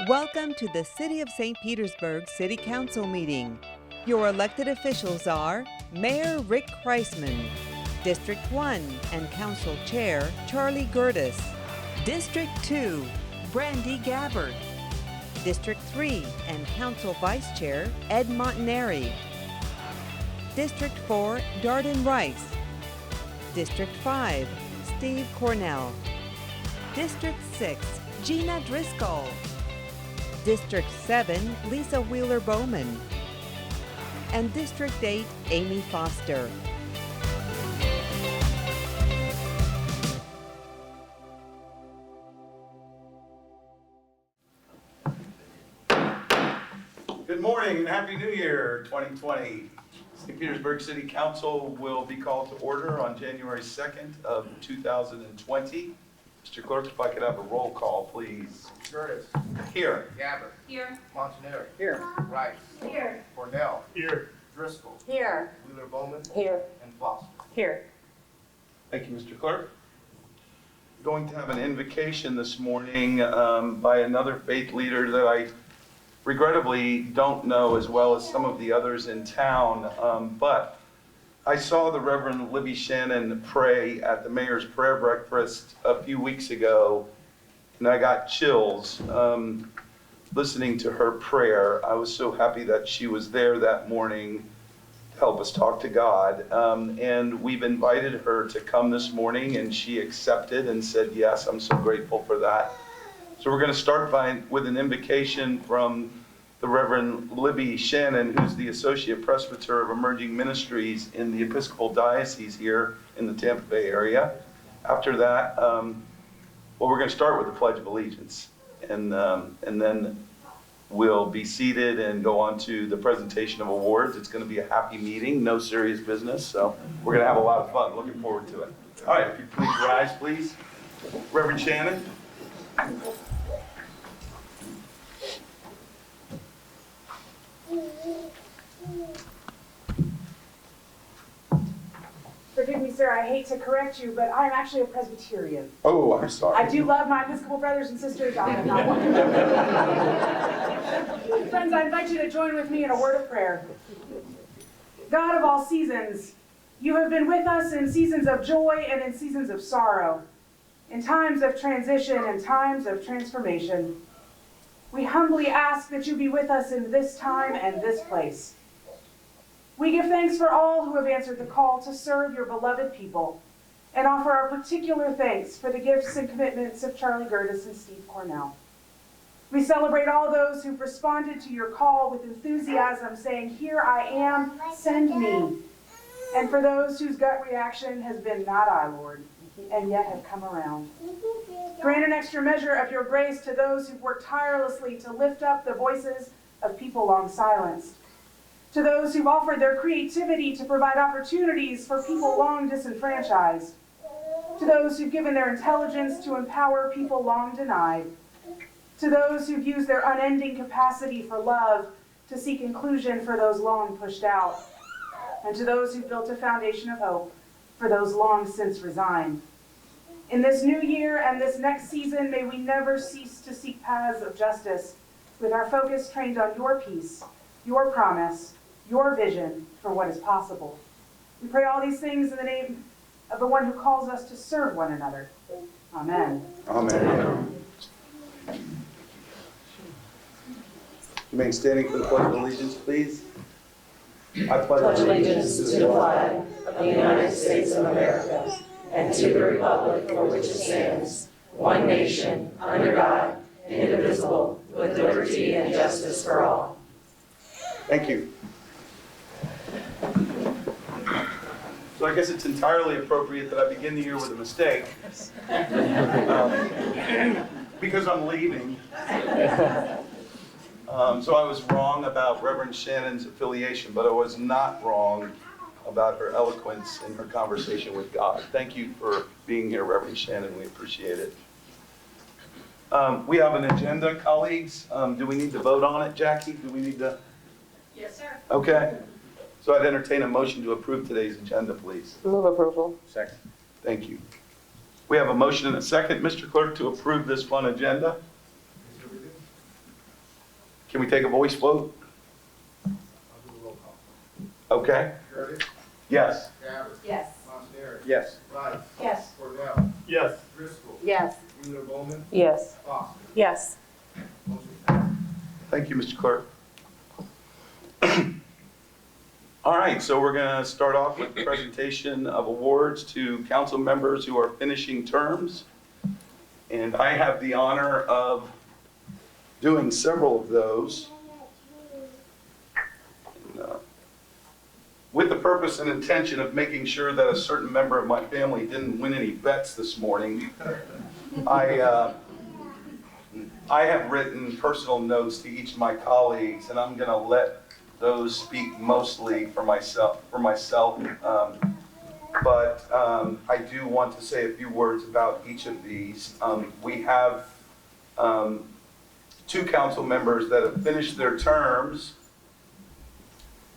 Welcome to the City of St. Petersburg City Council meeting. Your elected officials are Mayor Rick Kreisman, District 1 and Council Chair Charlie Gertis, District 2 Brandy Gabbard, District 3 and Council Vice Chair Ed Montanari, District 4 Darden Rice, District 5 Steve Cornell, District 6 Gina Driscoll, District 7 Lisa Wheeler-Bowman, and District 8 Amy Foster. Good morning and Happy New Year 2020. St. Petersburg City Council will be called to order on January 2nd of 2020. Mr. Clerk, if I could have a roll call, please. Gertis. Here. Gabbard. Here. Montanari. Here. Rice. Here. Cornell. Here. Driscoll. Here. Wheeler-Bowman. Here. And Foster. Here. Thank you, Mr. Clerk. We're going to have an invocation this morning by another faith leader that I regrettably don't know as well as some of the others in town, but I saw the Reverend Libby Shannon pray at the mayor's prayer breakfast a few weeks ago, and I got chills listening to her prayer. I was so happy that she was there that morning to help us talk to God, and we've invited her to come this morning, and she accepted and said, yes, I'm so grateful for that. So we're going to start with an invocation from the Reverend Libby Shannon, who's the Associate Presbyter of Emerging Ministries in the Episcopal Diocese here in the Tampa Bay area. After that, we're going to start with the Pledge of Allegiance, and then we'll be seated and go on to the presentation of awards. It's going to be a happy meeting, no serious business, so we're going to have a lot of fun. Looking forward to it. All right, if you please rise, please. Reverend Shannon. Forgive me, sir, I hate to correct you, but I'm actually a Presbyterian. Oh, I'm sorry. I do love my Episcopal brothers and sisters. I am not one. Friends, I invite you to join with me in a word of prayer. God of all seasons, you have been with us in seasons of joy and in seasons of sorrow, in times of transition and times of transformation. We humbly ask that you be with us in this time and this place. We give thanks for all who have answered the call to serve your beloved people, and offer our particular thanks for the gifts and commitments of Charlie Gertis and Steve Cornell. We celebrate all those who've responded to your call with enthusiasm, saying, "Here I am, send me." And for those whose gut reaction has been, "Not I, Lord," and yet have come around. Grant an extra measure of your grace to those who've worked tirelessly to lift up the voices of people long silenced, to those who've offered their creativity to provide opportunities for people long disenfranchised, to those who've given their intelligence to empower people long denied, to those who've used their unending capacity for love to seek inclusion for those long pushed out, and to those who've built a foundation of hope for those long since resigned. In this new year and this next season, may we never cease to seek paths of justice with our focus trained on your peace, your promise, your vision for what is possible. We pray all these things in the name of the one who calls us to serve one another. Amen. Amen. Remain standing for the Pledge of Allegiance, please. I pledge allegiance to the flag of the United States of America and to the republic for which it stands, one nation, under God, indivisible, with liberty and justice for all. Thank you. So I guess it's entirely appropriate that I begin the year with a mistake, because I'm leaving. So I was wrong about Reverend Shannon's affiliation, but I was not wrong about her eloquence in her conversation with God. Thank you for being here, Reverend Shannon. We appreciate it. We have an agenda, colleagues. Do we need to vote on it, Jackie? Do we need to? Yes, sir. Okay. So I'd entertain a motion to approve today's agenda, please. Move approval. Second. Thank you. We have a motion and a second, Mr. Clerk, to approve this fun agenda. Can we take a voice vote? Okay. Curtis, Yes. Gabbard, Yes. Montanari, Yes. Rice, Yes. Cornell, Yes. Driscoll, Yes. Wheeler Bowman, Yes. Foster. Yes. Motion passed. Thank you, Mr. Clerk. All right, so we're going to start off with the presentation of awards to council members who are finishing terms. And I have the honor of doing several of those. And, with the purpose and intention of making sure that a certain member of my family didn't win any bets this morning, I have written personal notes to each of my colleagues, and I'm going to let those speak mostly for myself. But I do want to say a few words about each of these. We have 2 council members that have finished their terms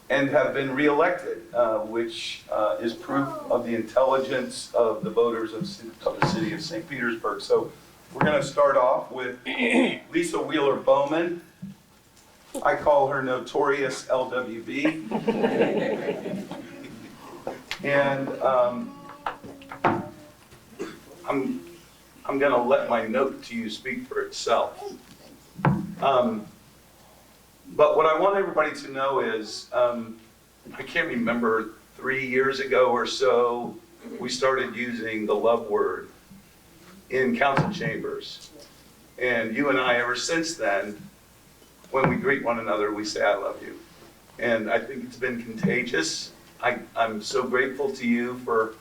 and have been reelected, which is proof of the intelligence of the voters of the city of St. Petersburg. So we're going to start off with Lisa Wheeler Bowman. I call her Notorious LWB. And I'm going to let my note to you speak for itself. But what I want everybody to know is, I can't remember 3 years ago or so, we started using the love word in council chambers. And you and I, ever since then, when we greet one another, we say, I love you. And I think it's been contagious. I'm so grateful to you for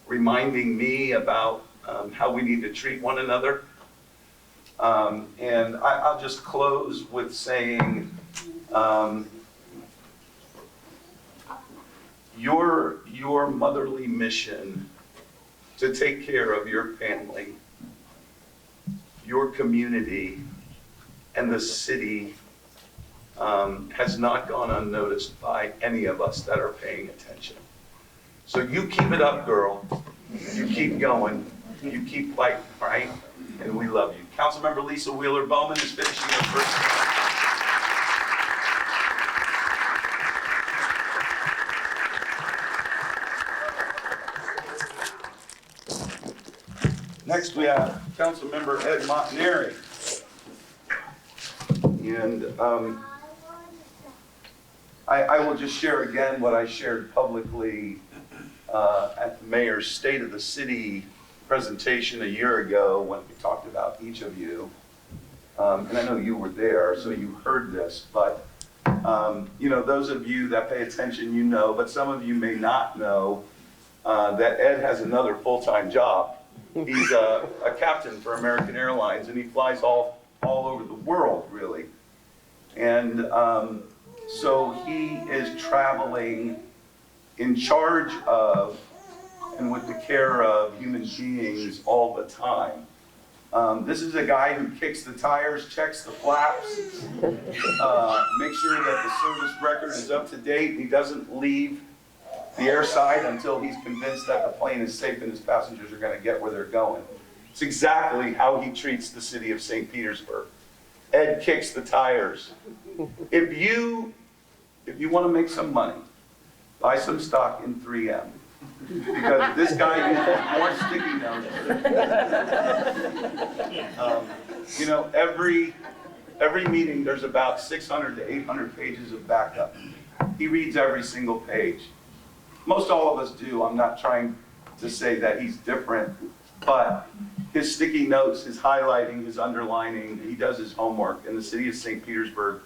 reminding me about how we need to treat one another. And I'll just close with saying, your motherly mission to take care of your family, your community, and the city has not gone unnoticed by any of us that are paying attention. So you keep it up, girl. You keep going. You keep fighting, right? And we love you. Councilmember Lisa Wheeler Bowman is finishing her first. Next, we have Councilmember Ed Montanari. And I will just share again what I shared publicly at the mayor's State of the City presentation a year ago when we talked about each of you. And I know you were there, so you heard this, but you know, those of you that pay attention, you know, but some of you may not know that Ed has another full-time job. He's a captain for American Airlines, and he flies all over the world, really. And so he is traveling in charge of and with the care of human beings all the time. This is a guy who kicks the tires, checks the flaps, makes sure that the service record is up to date, and he doesn't leave the airside until he's convinced that the plane is safe and his passengers are going to get where they're going. It's exactly how he treats the city of St. Petersburg. Ed kicks the tires. If you want to make some money, buy some stock in 3M. Because this guy uses more sticky notes. You know, every meeting there's about 600 to 800 pages of backup. He reads every single page. Most all of us do. I'm not trying to say that he's different, but his sticky notes, his highlighting, his underlining, he does his homework, and the city of St. Petersburg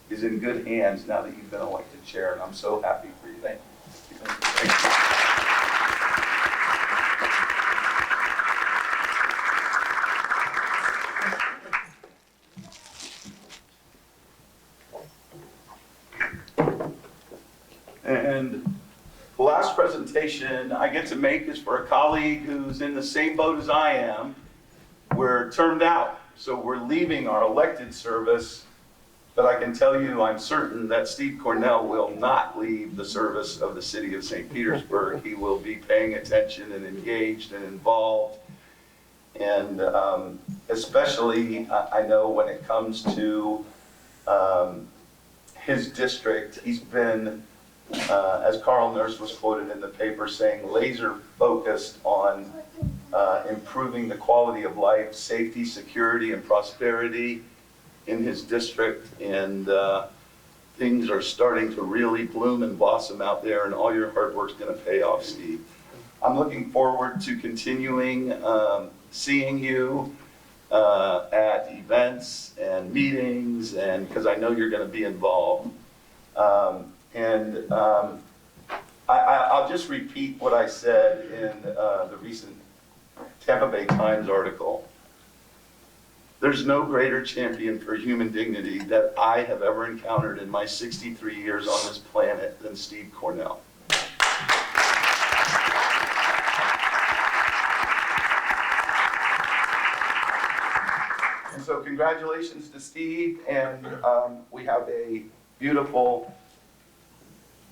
is in good hands now that you've been elected chair, and I'm so happy for you. Thank you. Thank you. And the last presentation I get to make is for a colleague who's in the same boat as I am. We're termed out, so we're leaving our elected service, but I can tell you I'm certain that Steve Cornell will not leave the service of the city of St. Petersburg. He will be paying attention and engaged and involved. And especially, I know when it comes to his district. He's been, as Carl Nurse was quoted in the paper saying, laser focused on improving the quality of life, safety, security, and prosperity in his district. And things are starting to really bloom and blossom out there, and all your hard work's going to pay off, Steve. I'm looking forward to continuing seeing you at events and meetings, and because I know you're going to be involved. I'll just repeat what I said in the recent Tampa Bay Times article. There's no greater champion for human dignity that I have ever encountered in my 63 years on this planet than Steve Cornell. And so congratulations to Steve, and we have a beautiful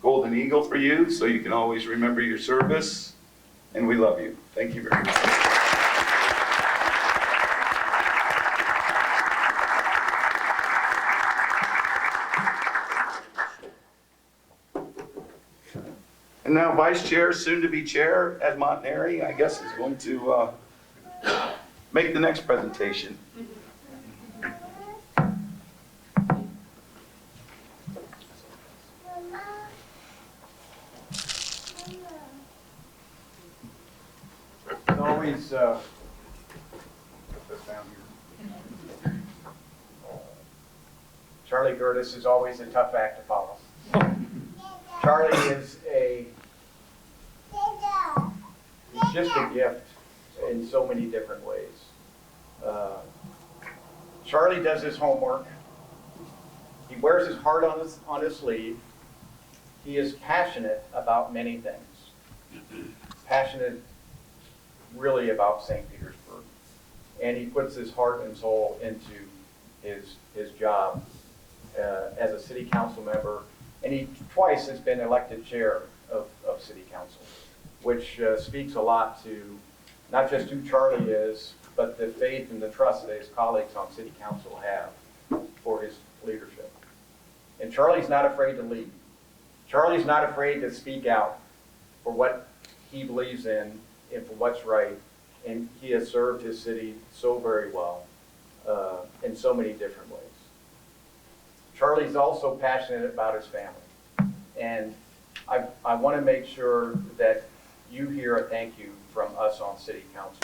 golden eagle for you, so you can always remember your service, and we love you. Thank you very much. And now Vice Chair, soon to be Chair, Ed Montanari, I guess, is going to make the next presentation. It's always, put this down here. Charlie Gertis is always a tough act to follow. Charlie is he's just a gift in so many different ways. Charlie does his homework. He wears his heart on his sleeve. He is passionate about many things. Passionate really about St. Petersburg. And he puts his heart and soul into his job as a city council member. And he twice has been elected chair of city council, which speaks a lot to not just who Charlie is, but the faith and the trust that his colleagues on city council have for his leadership. And Charlie's not afraid to lead. Charlie's not afraid to speak out for what he believes in and for what's right. And he has served his city so very well in so many different ways. Charlie's also passionate about his family. And I want to make sure that you hear a thank you from us on city council.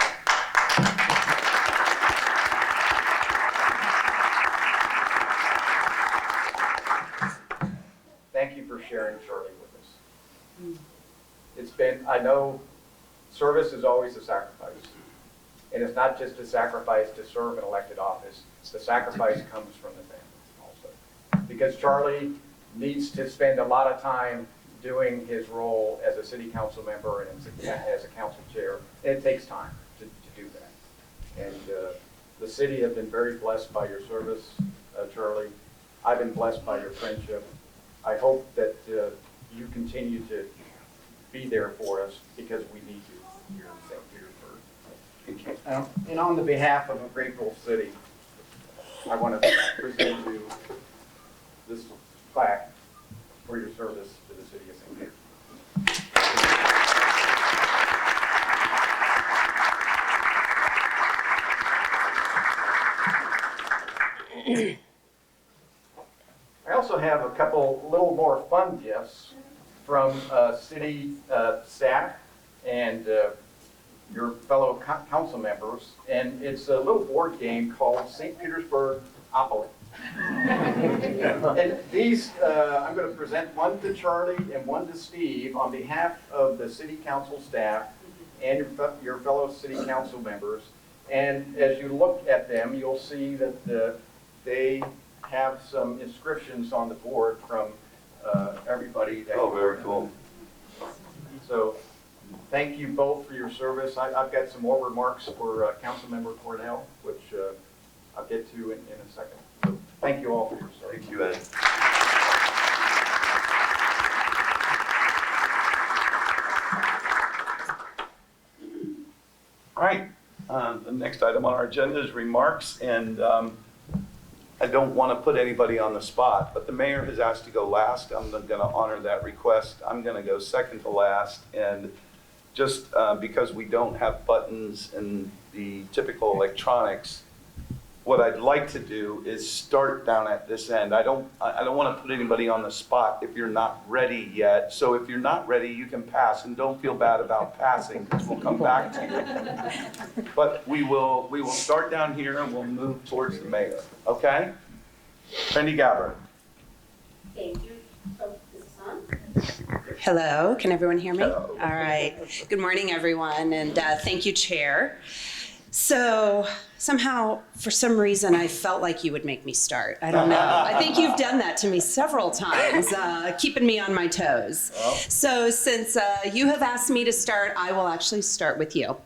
Thank you for sharing Charlie with us. It's been, I know service is always a sacrifice. And it's not just a sacrifice to serve an elected office. The sacrifice comes from the family also. Because Charlie needs to spend a lot of time doing his role as a city council member and as a council chair. And it takes time to do that. And the city has been very blessed by your service, Charlie. I've been blessed by your friendship. I hope that you continue to be there for us because we need you here in St. Petersburg. And on the behalf of a grateful city, I want to present you this plaque for your service to the city of St. Petersburg. I also have a couple little more fun gifts from city staff and your fellow council members, and it's a little board game called St. Petersburg Opoly. And these, I'm going to present one to Charlie and one to Steve on behalf of the city council staff and your fellow city council members. And as you look at them, you'll see that they have some inscriptions on the board from everybody. That very cool. So thank you both for your service. I've got some more remarks for Councilmember Cornell, which I'll get to in a second. So thank you all for your service. Thank you, Ed. All right, the next item on our agenda is remarks, and I don't want to put anybody on the spot, but the mayor has asked to go last. I'm going to honor that request. I'm going to go second to last. And just because we don't have buttons and the typical electronics, what I'd like to do is start down at this end. I don't want to put anybody on the spot if you're not ready yet. So if you're not ready, you can pass, and don't feel bad about passing, because we'll come back to you. But we will start down here and we'll move towards the mayor. Okay? Randy Gabbard. Thank you. Oh, is this on? Hello, can everyone hear me? Hello. All right. Good morning, everyone, and thank you, Chair. So somehow, for some reason, I felt like you would make me start. I don't know. I think you've done that to me several times, keeping me on my toes. Well. So since you have asked me to start, I will actually start with you.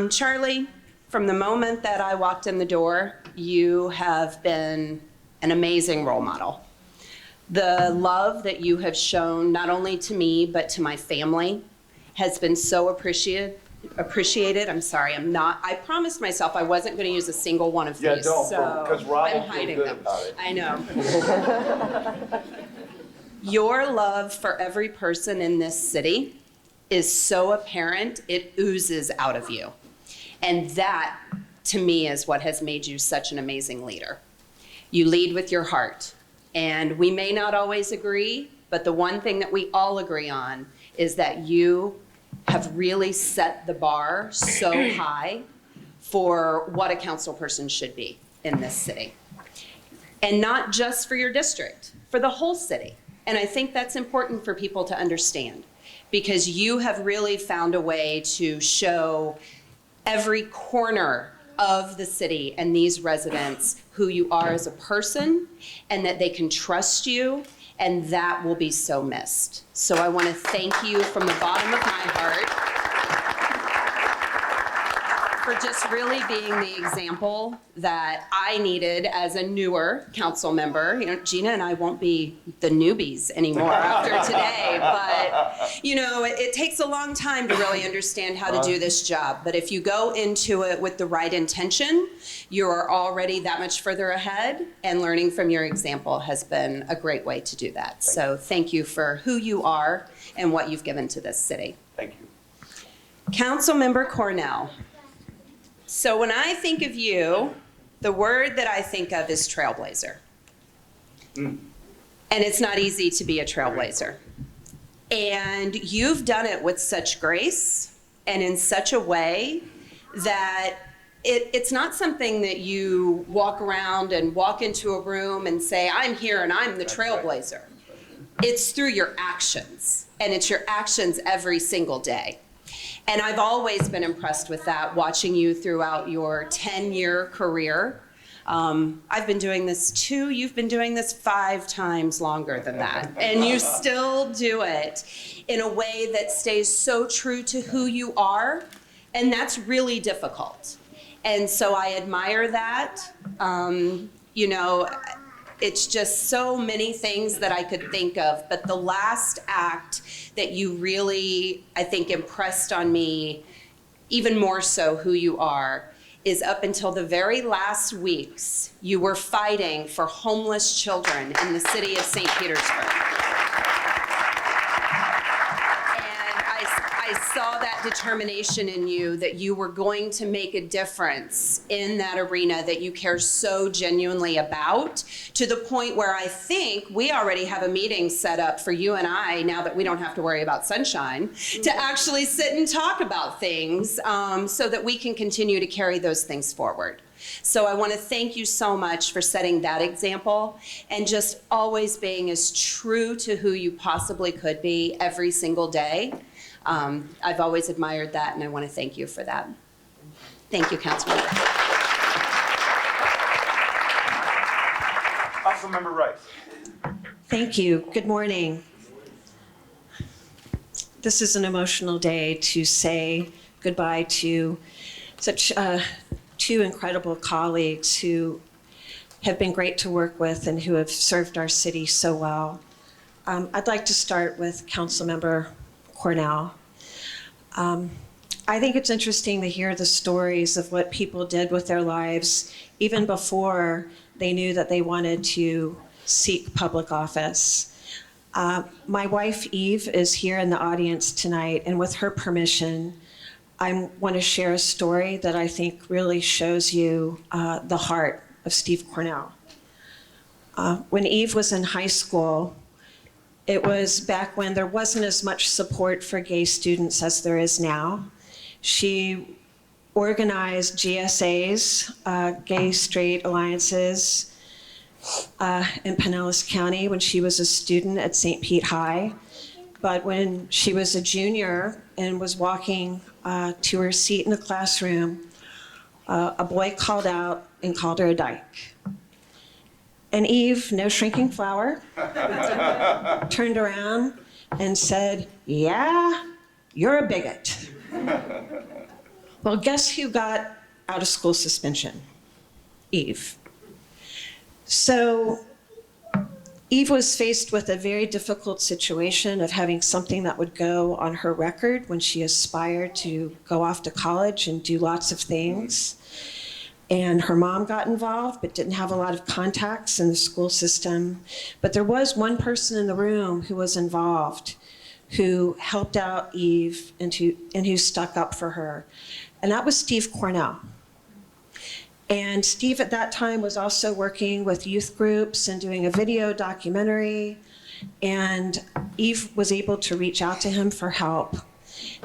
Charlie, from the moment that I walked in the door, you have been an amazing role model. The love that you have shown, not only to me, but to my family, has been so appreciated. I'm sorry, I promised myself I wasn't going to use a single one of Yeah, these. don't, so because Rob I'm will feel hiding good them. about it. I know. Your love for every person in this city is so apparent, it oozes out of you. And that, to me, is what has made you such an amazing leader. You lead with your heart. And we may not always agree, but the one thing that we all agree on is that you have really set the bar so high for what a council person should be in this city. And not just for your district, for the whole city. And I think that's important for people to understand, because you have really found a way to show every corner of the city and these residents who you are as a person, and that they can trust you, and that will be so missed. So I want to thank you from the bottom of my heart for just really being the example that I needed as a newer council member. You know, Gina and I won't be the newbies anymore after today, but you know, it takes a long time to really understand how to do this job. But if you go into it with the right intention, you are already that much further ahead, and learning from your example has been a great way to do that. So thank you for who you are and what you've given to this city. Thank you. Councilmember Cornell. So when I think of you, the word that I think of is trailblazer. And it's not easy to be a trailblazer. And you've done it with such grace and in such a way that it's not something that you walk around and walk into a room and say, I'm here and I'm the trailblazer. It's through your actions, and it's your actions every single day. And I've always been impressed with that, watching you throughout your 10-year career. I've been doing this too. You've been doing this 5 times longer than that. And you still do it in a way that stays so true to who you are. And that's really difficult. And so I admire that. You know, it's just so many things that I could think of. But the last act that you really, I think, impressed on me, even more so who you are, is up until the very last weeks, you were fighting for homeless children in the city of St. Petersburg. I saw that determination in you, that you were going to make a difference in that arena that you care so genuinely about, to the point where I think we already have a meeting set up for you and I, now that we don't have to worry about sunshine, to actually sit and talk about things so that we can continue to carry those things forward. So I want to thank you so much for setting that example and just always being as true to who you possibly could be every single day. I've always admired that, and I want to thank you for that. Thank you, Councilmember. Councilmember Rice. Thank you. Good morning. This is an emotional day to say goodbye to such 2 incredible colleagues who have been great to work with and who have served our city so well. I'd like to start with Councilmember Cornell. I think it's interesting to hear the stories of what people did with their lives even before they knew that they wanted to seek public office. My wife, Eve, is here in the audience tonight, and with her permission, I want to share a story that I think really shows you the heart of Steve Cornell. When Eve was in high school, it was back when there wasn't as much support for gay students as there is now. She organized GSAs, Gay Straight Alliances, in Pinellas County when she was a student at St. Pete High. But when she was a junior and was walking to her seat in the classroom, a boy called out and called her a dyke. And Eve, no shrinking flower, turned around and said, "Yeah, you're a bigot." Well, guess who got out of school suspension? Eve. So Eve was faced with a very difficult situation of having something that would go on her record when she aspired to go off to college and do lots of things. And her mom got involved, but didn't have a lot of contacts in the school system. But there was one person in the room who was involved, who helped out Eve and who stuck up for her. And that was Steve Cornell. And Steve at that time was also working with youth groups and doing a video documentary. And Eve was able to reach out to him for help.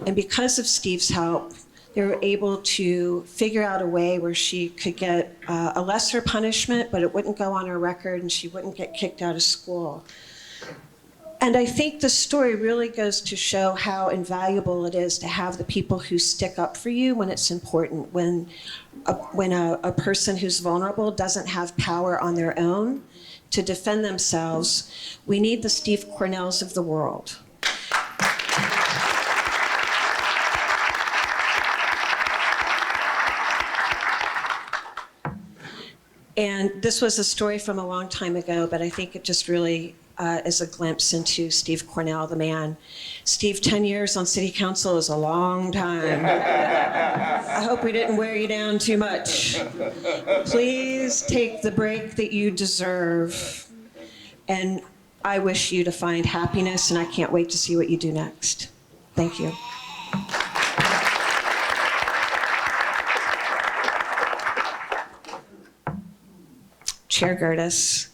And because of Steve's help, they were able to figure out a way where she could get a lesser punishment, but it wouldn't go on her record and she wouldn't get kicked out of school. And I think the story really goes to show how invaluable it is to have the people who stick up for you when it's important, when a person who's vulnerable doesn't have power on their own to defend themselves. We need the Steve Cornells of the world. And this was a story from a long time ago, but I think it just really is a glimpse into Steve Cornell, the man. Steve, 10 years on city council is a long time. I hope we didn't wear you down too much. Please take the break that you deserve. And I wish you to find happiness, and I can't wait to see what you do next. Thank you. Chair Gertis,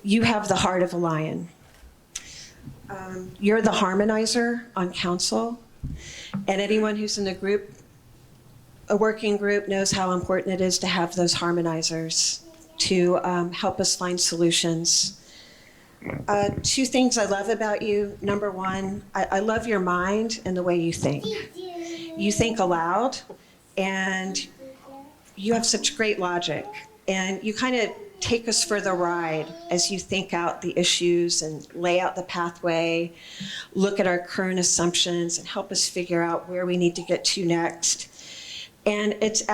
you have the heart of a lion. You're the harmonizer on council, and anyone who's in a working group knows how important it is to have those harmonizers to help us find solutions. Two things I love about you. Number one, I love your mind and the way you think. You think aloud, and you have such great logic. And you kind of take us for the ride as you think out the issues and lay out the pathway, look at our current assumptions, and help us figure out where we need to get to next. And it's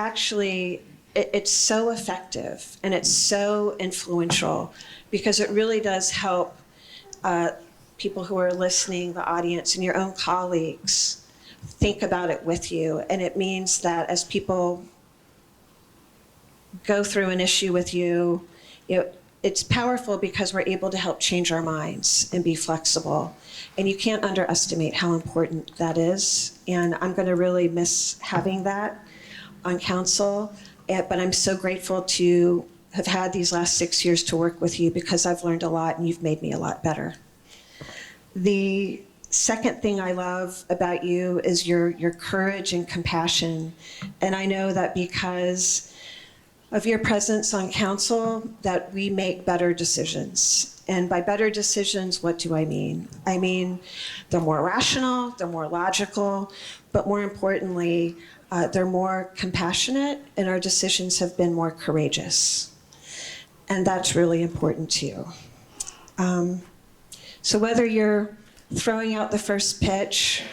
so effective and it's so influential because it really does help people who are listening, the audience, and your own colleagues think about it with you. And it means that as people go through an issue with you, it's powerful because we're able to help change our minds and be flexible. And you can't underestimate how important that is. And I'm going to really miss having that on council. But I'm so grateful to have had these last 6 years to work with you because I've learned a lot and you've made me a lot better. The second thing I love about you is your courage and compassion. And I know that because of your presence on council that we make better decisions. And by better decisions, what do I mean? I mean, they're more rational, they're more logical, but more importantly, they're more compassionate, and our decisions have been more courageous. And that's really important too. So whether you're throwing out the first pitch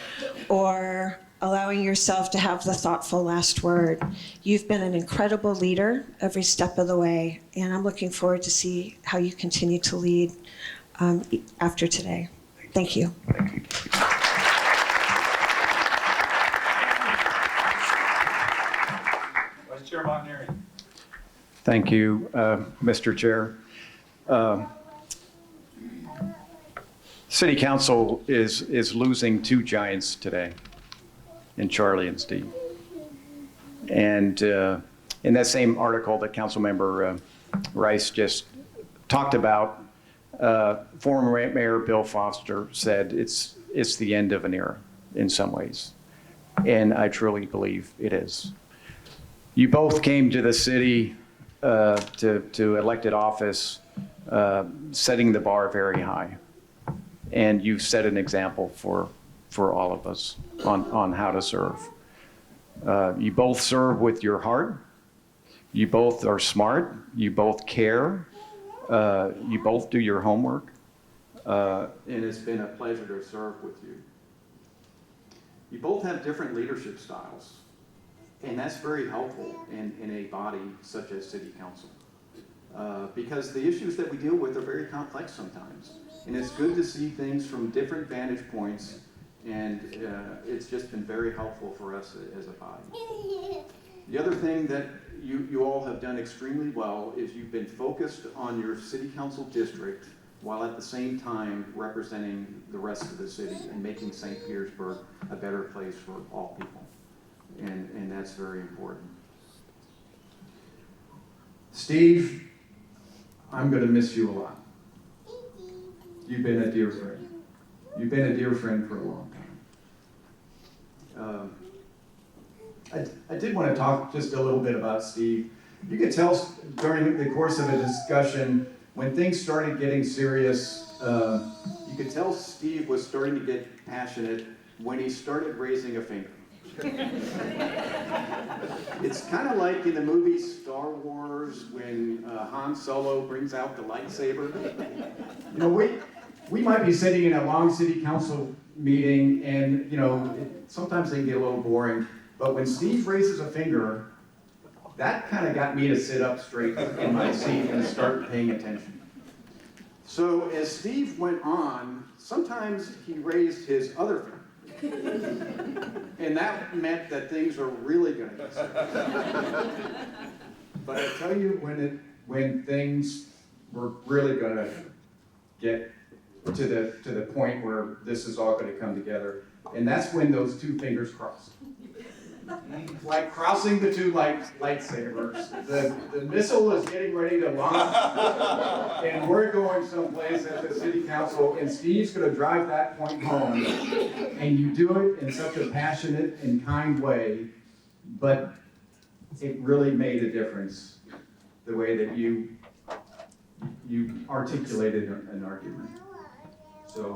or allowing yourself to have the thoughtful last word, you've been an incredible leader every step of the way, and I'm looking forward to see how you continue to lead after today. Thank you. Thank you. Thank you, Mr. Chair. City Council is losing two giants today, in Charlie and Steve. And in that same article that Councilmember Rice just talked about, former Mayor Bill Foster said it's the end of an era in some ways. And I truly believe it is. You both came to the city to elected office, setting the bar very high. And you've set an example for all of us on how to serve. You both serve with your heart. You both are smart. You both care. You both do your homework. And it's been a pleasure to serve with you. You both have different leadership styles. And that's very helpful in a body such as City Council. Because the issues that we deal with are very complex sometimes. And it's good to see things from different vantage points, and it's just been very helpful for us as a body. The other thing that you all have done extremely well is you've been focused on your City Council district while at the same time representing the rest of the city and making St. Petersburg a better place for all people. And that's very important. Steve, I'm going to miss you a lot. You've been a dear friend. You've been a dear friend for a long time. I did want to talk just a little bit about Steve. You could tell during the course of a discussion, when things started getting serious, you could tell Steve was starting to get passionate when he started raising a finger. It's kind of like in the movie Star Wars when Han Solo brings out the lightsaber. You know, we might be sitting in a long city council meeting and, you know, sometimes they can get a little boring, but when Steve raises a finger, that kind of got me to sit up straight in my seat and start paying attention. So as Steve went on, sometimes he raised his other finger. And that meant that things were really going to get serious. But I tell you, when things were really going to get to the point where this is all going to come together, and that's when those two fingers crossed. Like crossing the two lightsabers. The missile is getting ready to launch, and we're going someplace at the city council, and Steve's going to drive that point home, and you do it in such a passionate and kind way, but it really made a difference, the way that you articulated an argument. So,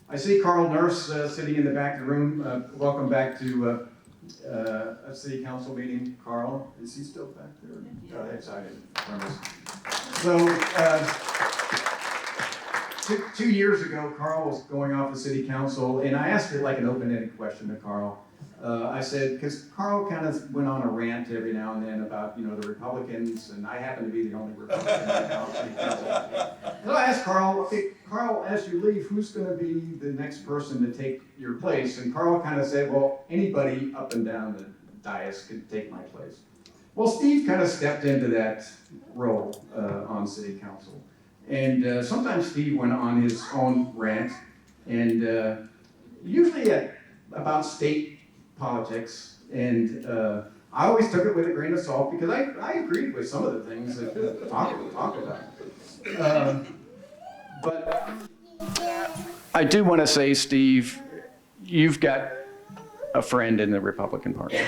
I see Carl Nurse sitting in the back of the room. Welcome back to a city council meeting, Carl. Is he still back there? Oh, excited. So, 2 years ago, Carl was going off the city council, and I asked it like an open-ended question to Carl. I said, because Carl kind of went on a rant every now and then about, you know, the Republicans, and I happen to be the only Republican in the city council. So I asked Carl, okay, Carl, as you leave, who's going to be the next person to take your place? And Carl kind of said, well, anybody up and down the dais could take my place. Well, Steve kind of stepped into that role on city council. And sometimes Steve went on his own rant, and usually about state politics, and I always took it with a grain of salt because I agreed with some of the things that talked about. But I do want to say, Steve, you've got a friend in the Republican Party.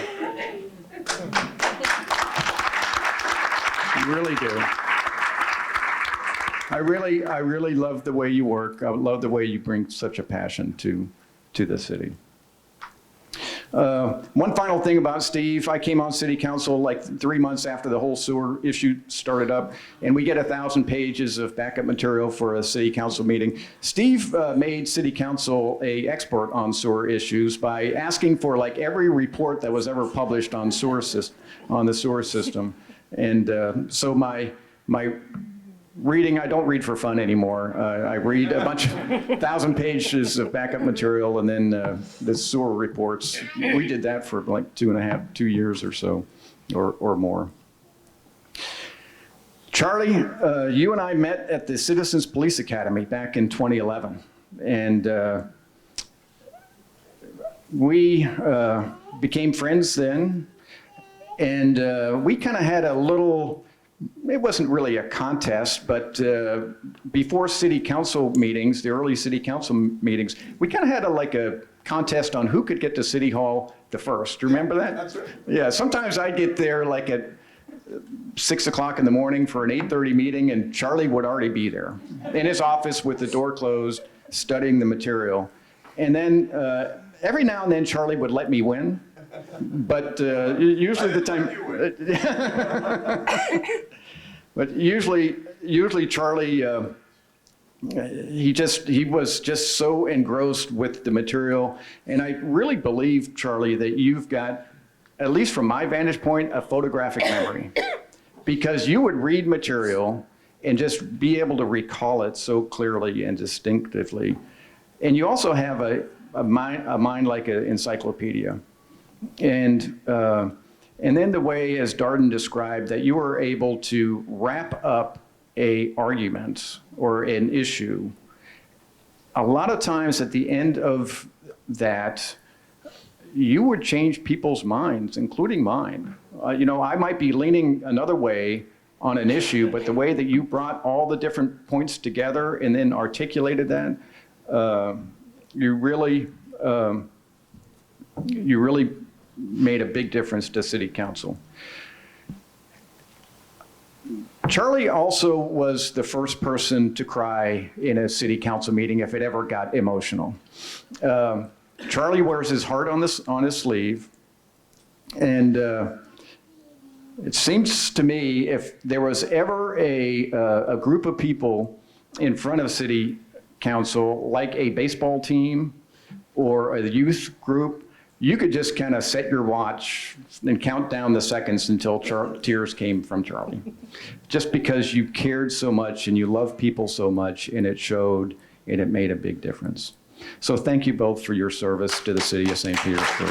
You really do. I really love the way you work. I love the way you bring such a passion to the city. One final thing about Steve, I came on city council like 3 months after the whole sewer issue started up, and we get 1,000 pages of backup material for a city council meeting. Steve made city council a expert on sewer issues by asking for like every report that was ever published on the sewer system. And so my reading, I don't read for fun anymore. I read a bunch of 1,000 pages of backup material, and then the sewer reports. We did that for like 2 years or so. or more. Charlie, you and I met at the Citizens Police Academy back in 2011, and we became friends then, and we kind of had a little, it wasn't really a contest, but before city council meetings, the early city council meetings, we kind of had like a contest on who could get to City Hall the first. Do you remember that? That's right. Yeah, sometimes I'd get there like at 6 o'clock in the morning for an 8:30 meeting, and Charlie would already be there in his office with the door closed, studying the material. And then every now and then Charlie would let me win, but usually the time. But usually Charlie, he was just so engrossed with the material, and I really believe, Charlie, that you've got, at least from my vantage point, a photographic memory, because you would read material and just be able to recall it so clearly and distinctively, and you also have a mind like an encyclopedia, and then the way, as Darden described, that you were able to wrap up a argument or an issue. A lot of times at the end of that, you would change people's minds, including mine. I might be leaning another way on an issue, but the way that you brought all the different points together and then articulated that, you really made a big difference to City Council. Charlie also was the first person to cry in a City Council meeting if it ever got emotional. Charlie wears his heart on his sleeve, and it seems to me if there was ever a group of people in front of City Council, like a baseball team or a youth group, you could just kind of set your watch and count down the seconds until tears came from Charlie. Just because you cared so much and you loved people so much, and it showed, and it made a big difference. So thank you both for your service to the city of St. Petersburg.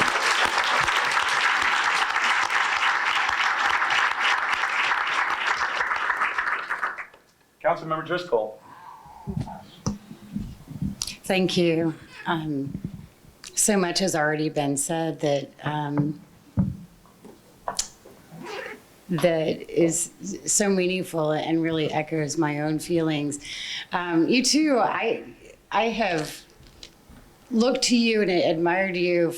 Councilmember Driscoll. Thank you. So much has already been said that is so meaningful and really echoes my own feelings. You too, I have looked to you and admired you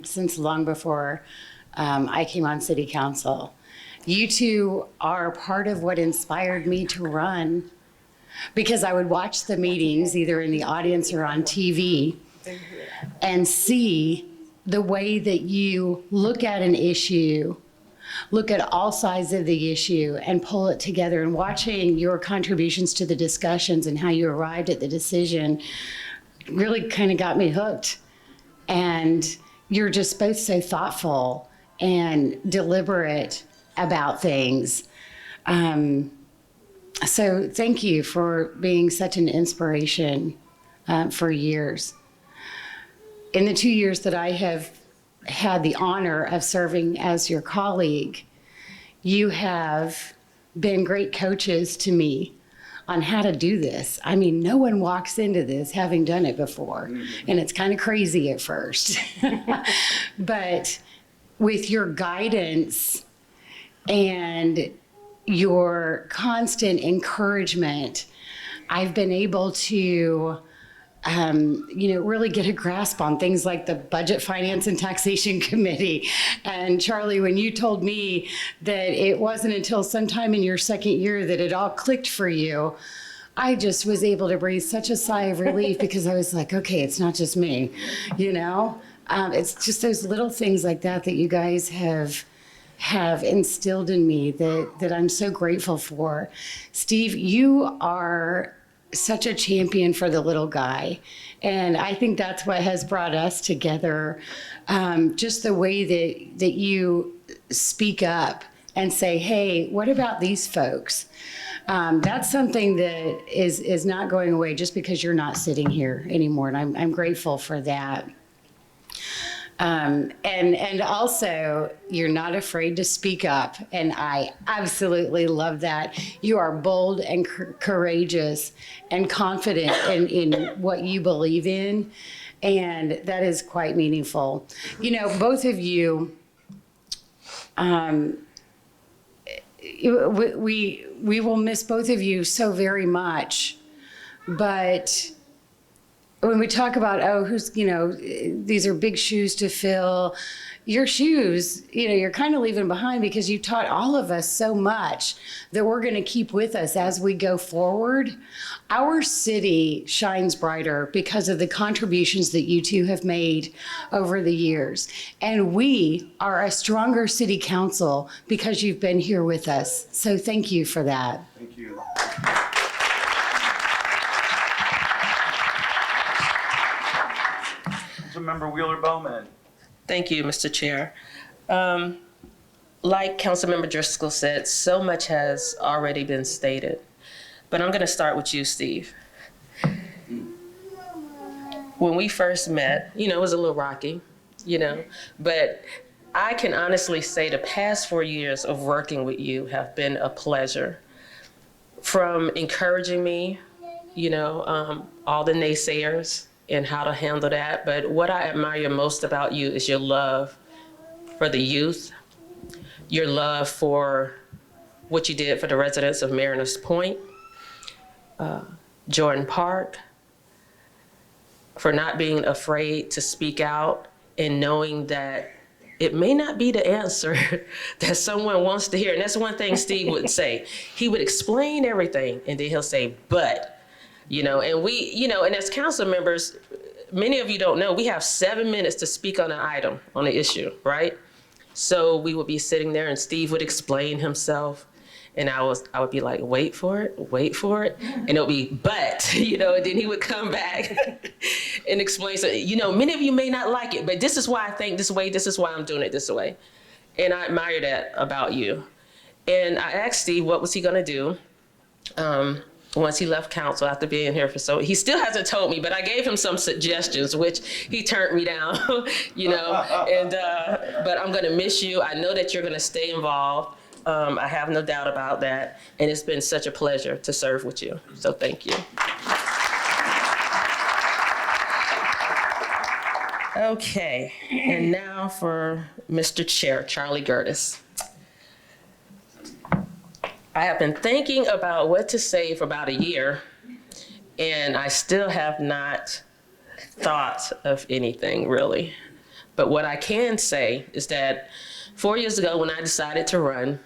since long before I came on City Council. You two are part of what inspired me to run, because I would watch the meetings either in the audience or on TV and see the way that you look at an issue, look at all sides of the issue and pull it together, and watching your contributions to the discussions and how you arrived at the decision really kind of got me hooked. And you're just both so thoughtful and deliberate about things. So thank you for being such an inspiration for years. In the 2 years that I have had the honor of serving as your colleague, you have been great coaches to me on how to do this. I mean, no one walks into this having done it before, and it's kind of crazy at first. But with your guidance and your constant encouragement, I've been able to really get a grasp on things like the Budget, Finance, and Taxation Committee. And Charlie, when you told me that it wasn't until sometime in your second year that it all clicked for you, I just was able to breathe such a sigh of relief, because I was like, okay, it's not just me, It's just those little things like that you guys have instilled in me that I'm so grateful for. Steve, you are such a champion for the little guy. And I think that's what has brought us together. Just the way that you speak up and say, hey, what about these folks? That's something that is not going away just because you're not sitting here anymore. And I'm grateful for that. And also, you're not afraid to speak up, and I absolutely love that. You are bold and courageous and confident in what you believe in, and that is quite meaningful. You know, both of you, we will miss both of you so very much, but when we talk about, oh, who's, you know, these are big shoes to fill, your shoes, you know, you're kind of leaving behind because you taught all of us so much that we're going to keep with us as we go forward. Our city shines brighter because of the contributions that you two have made over the years. And we are a stronger city council because you've been here with us. So thank you for that. Thank you. Councilmember Wheeler Bowman. Thank you, Mr. Chair. Like Councilmember Driscoll said, so much has already been stated, but I'm going to start with you, Steve. When we first met, you know, it was a little rocky, you know, but I can honestly say the past 4 years of working with you have been a pleasure. From encouraging me, you know, all the naysayers, and how to handle that. But what I admire most about you is your love for the youth, your love for what you did for the residents of Mariners Point, Jordan Park, for not being afraid to speak out and knowing that it may not be the answer that someone wants to hear. And that's one thing Steve would say. He would explain everything and then he'll say, but. You know, and we, you know, and as council members, many of you don't know, we have 7 minutes to speak on an item, on an issue, right? So we would be sitting there and Steve would explain himself. And I would be like, wait for it. And it'll be, but, you know, and then he would come back and explain. So, you know, many of you may not like it, but this is why I think this way. This is why I'm doing it this way. And I admire that about you. And I asked Steve, what was he going to do? Once he left council after being here he still hasn't told me, but I gave him some suggestions, which he turned me down, you know, and, but I'm going to miss you. I know that you're going to stay involved. I have no doubt about that. And it's been such a pleasure to serve with you. So thank you. Okay. And now for Mr. Chair, Charlie Gertis. I have been thinking about what to say for about a year, and I still have not thought of anything really. But what I can say is that 4 years ago when I decided to run,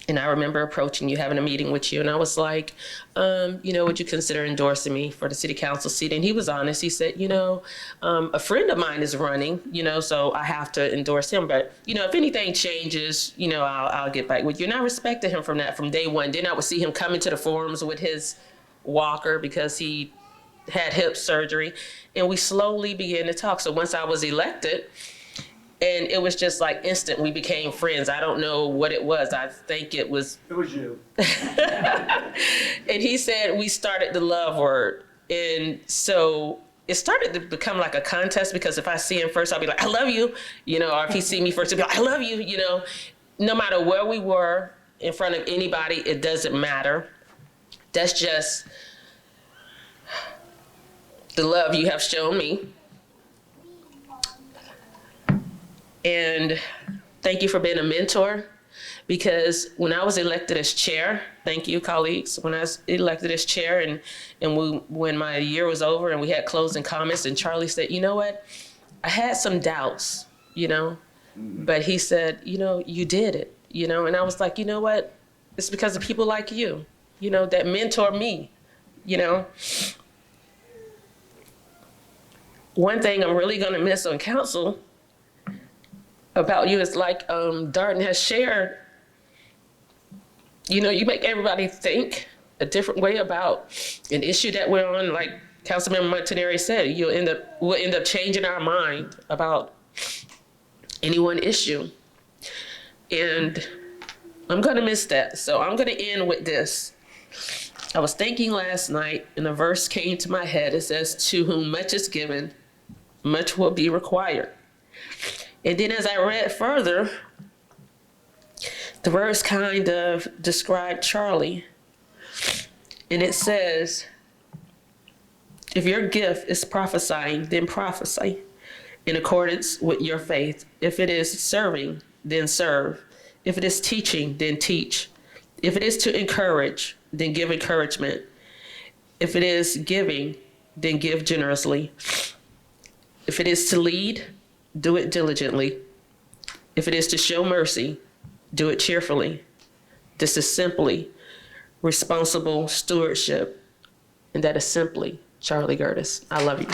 and I remember approaching you, having a meeting with you, and I was like, you know, would you consider endorsing me for the city council seat? And he was honest. He said, you know, a friend of mine is running, you know, so I have to endorse him. But, you know, if anything changes, you know, I'll get back with you. And I respected him from that from day one. Then I would see him come into the forums with his walker because he had hip surgery. And we slowly began to talk. So once I was elected, and it was just like instant, we became friends. I don't know what it was. I think it was. It was you. And he said we started the love word. And so it started to become like a contest because if I see him first, I'll be like, I love you. You know, or if he see me first, he'll be like, I love you. You know, no matter where we were in front of anybody, it doesn't matter. That's just the love you have shown me. And thank you for being a mentor, because when I was elected as chair, thank you, colleagues, when I was elected as chair when my year was over and we had closing comments and Charlie said, you know what, I had some doubts, you know, but he said, you know, you did it, you know, and I was like, you know what, it's because of people like you, you know, that mentor me, you know. One thing I'm really gonna miss on council about you is like Darden has shared, you know, you make everybody think a different way about an issue that we're on. Like Councilmember Montanari said, we'll end up changing our mind about any one issue. And I'm gonna miss that. So I'm gonna end with this. I was thinking last night and a verse came to my head. It says, to whom much is given, much will be required. And then as I read further, the words kind of describe Charlie. And it says, if your gift is prophesying, then prophesy in accordance with your faith. If it is serving, then serve. If it is teaching, then teach. If it is to encourage, then give encouragement. If it is giving, then give generously. If it is to lead, do it diligently. If it is to show mercy, do it cheerfully. This is simply responsible stewardship, and that is simply Charlie Gertis. I love you.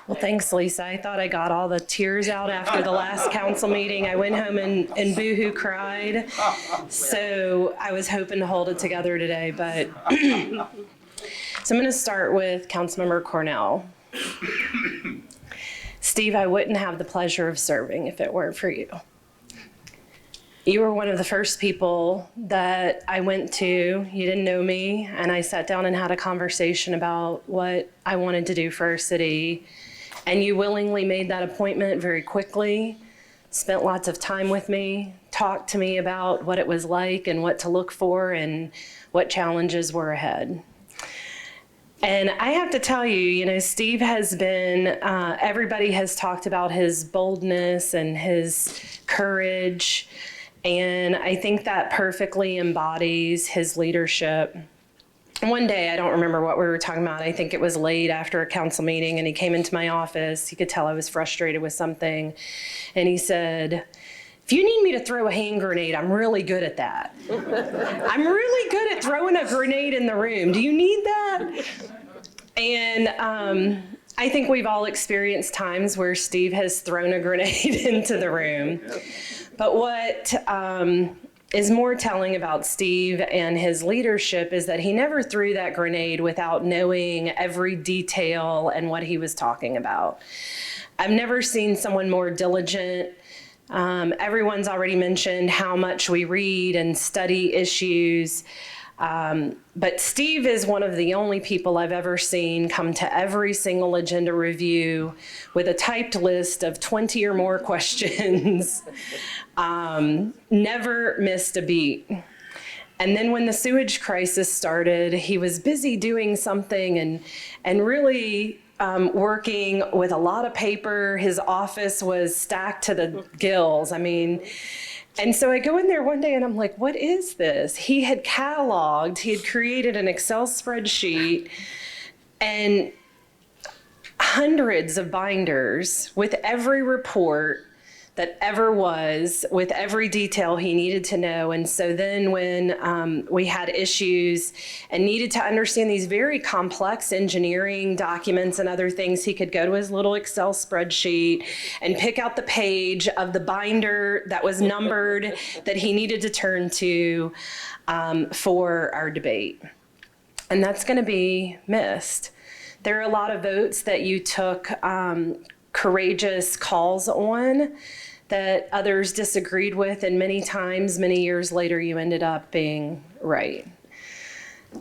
Well, thanks, Lisa. I thought I got all the tears out after the last council meeting. I went home and boohoo cried. So I was hoping to hold it together today, but so I'm going to start with Councilmember Cornell. Steve, I wouldn't have the pleasure of serving if it weren't for you. You were one of the first people that I went to. You didn't know me, and I sat down and had a conversation about what I wanted to do for our city. And you willingly made that appointment very quickly, spent lots of time with me, talked to me about what it was like and what to look for and what challenges were ahead. And I have to tell you, Steve has been, everybody has talked about his boldness and his courage. And I think that perfectly embodies his leadership. One day, I don't remember what we were talking about. I think it was late after a council meeting, and he came into my office. He could tell I was frustrated with something. And he said, if you need me to throw a hand grenade, I'm really good at that. I'm really good at throwing a grenade in the room. Do you need that? And I think we've all experienced times where Steve has thrown a grenade into the room. But what is more telling about Steve and his leadership is that he never threw that grenade without knowing every detail and what he was talking about. I've never seen someone more diligent. Everyone's already mentioned how much we read and study issues. But Steve is one of the only people I've ever seen come to every single agenda review with a typed list of 20 or more questions. Never missed a beat. And then when the sewage crisis started, he was busy doing something and really working with a lot of paper. His office was stacked to the gills. And so I go in there one day and I'm like, what is this? He had cataloged, he had created an Excel spreadsheet and hundreds of binders with every report that ever was, with every detail he needed to know. And so then when we had issues and needed to understand these very complex engineering documents and other things, he could go to his little Excel spreadsheet and pick out the page of the binder that was numbered that he needed to turn to for our debate. And that's gonna be missed. There are a lot of votes that you took courageous calls on that others disagreed with, and many times, many years later, you ended up being right.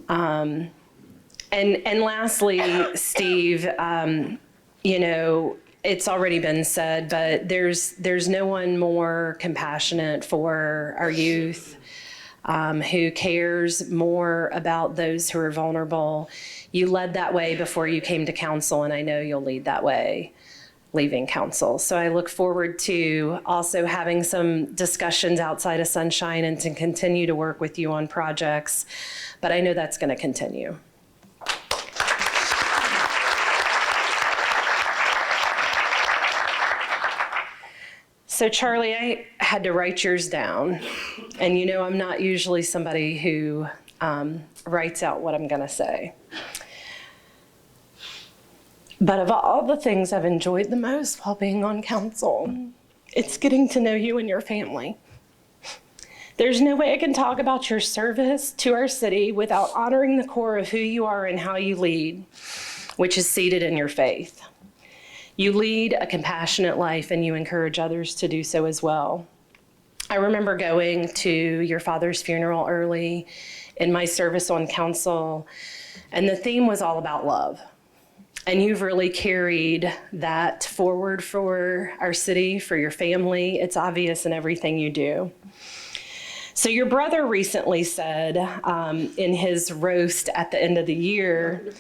And lastly, Steve, it's already been said, but there's no one more compassionate for our youth, who cares more about those who are vulnerable. You led that way before you came to council, and I know you'll lead that way leaving council. So I look forward to also having some discussions outside of Sunshine and to continue to work with you on projects, but I know that's going to continue. So Charlie, I had to write yours down, and I'm not usually somebody who writes out what I'm going to say. But of all the things I've enjoyed the most while being on council, it's getting to know you and your family. There's no way I can talk about your service to our city without honoring the core of who you are and how you lead, which is seated in your faith. You lead a compassionate life and you encourage others to do so as well. I remember going to your father's funeral early in my service on council, and the theme was all about love. And you've really carried that forward for our city, for your family. It's obvious in everything you do. So your brother recently said in his roast at the end of the year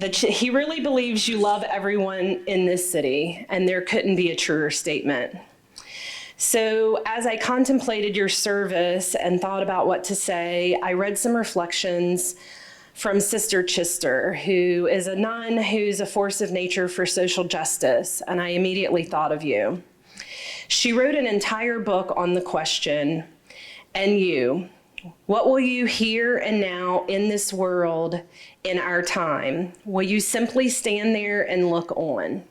that he really believes you love everyone in this city, and there couldn't be a truer statement. So as I contemplated your service and thought about what to say, I read some reflections from Sister Chister, who is a nun who's a force of nature for social justice, and I immediately thought of you. She wrote an entire book on the question, and you, what will you here and now in this world in our time? Will you simply stand there and look on?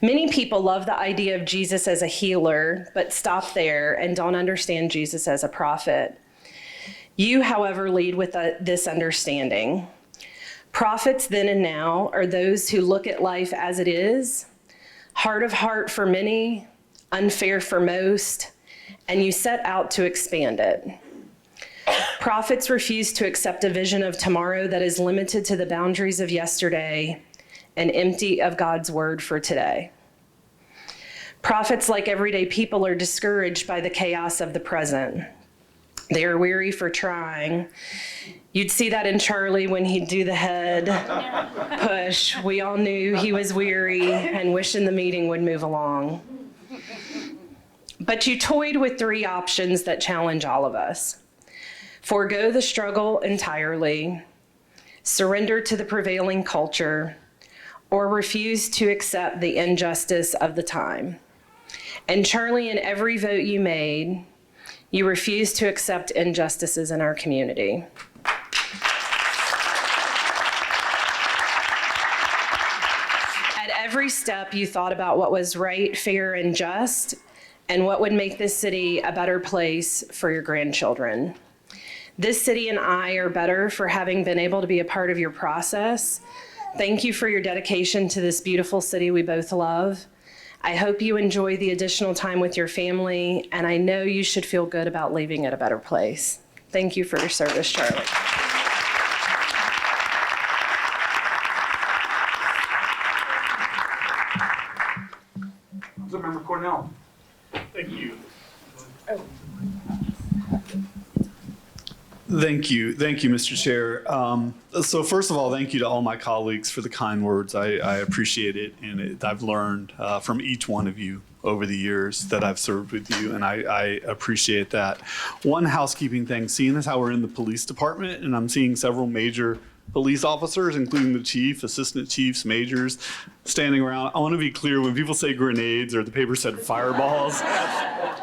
Many people love the idea of Jesus as a healer, but stop there and don't understand Jesus as a prophet. You, however, lead with this understanding. Prophets then and now are those who look at life as it is, hard of heart for many, unfair for most, and you set out to expand it. Prophets refuse to accept a vision of tomorrow that is limited to the boundaries of yesterday and empty of God's word for today. Prophets, like everyday people, are discouraged by the chaos of the present. They are weary for trying. You'd see that in Charlie when he'd do the head push. We all knew he was weary and wishing the meeting would move along. But you toyed with three options that challenge all of us. Forgo the struggle entirely, surrender to the prevailing culture, or refuse to accept the injustice of the time. And Charlie, in every vote you made, you refused to accept injustices in our community. At every step, you thought about what was right, fair, and just, and what would make this city a better place for your grandchildren. This city and I are better for having been able to be a part of your process. Thank you for your dedication to this beautiful city we both love. I hope you enjoy the additional time with your family, and I know you should feel good about leaving it a better place. Thank you for your service, Charlie. Councilmember Cornell. Thank you. Thank you, Mr. Chair. So first of all, thank you to all my colleagues for the kind words. I appreciate it, and I've learned from each one of you over the years that I've served with you, and I appreciate that. One housekeeping thing, seeing as how we're in the police department, and I'm seeing several major police officers, including the chief, assistant chiefs, majors, standing around. I want to be clear, when people say grenades or the paper said fireballs,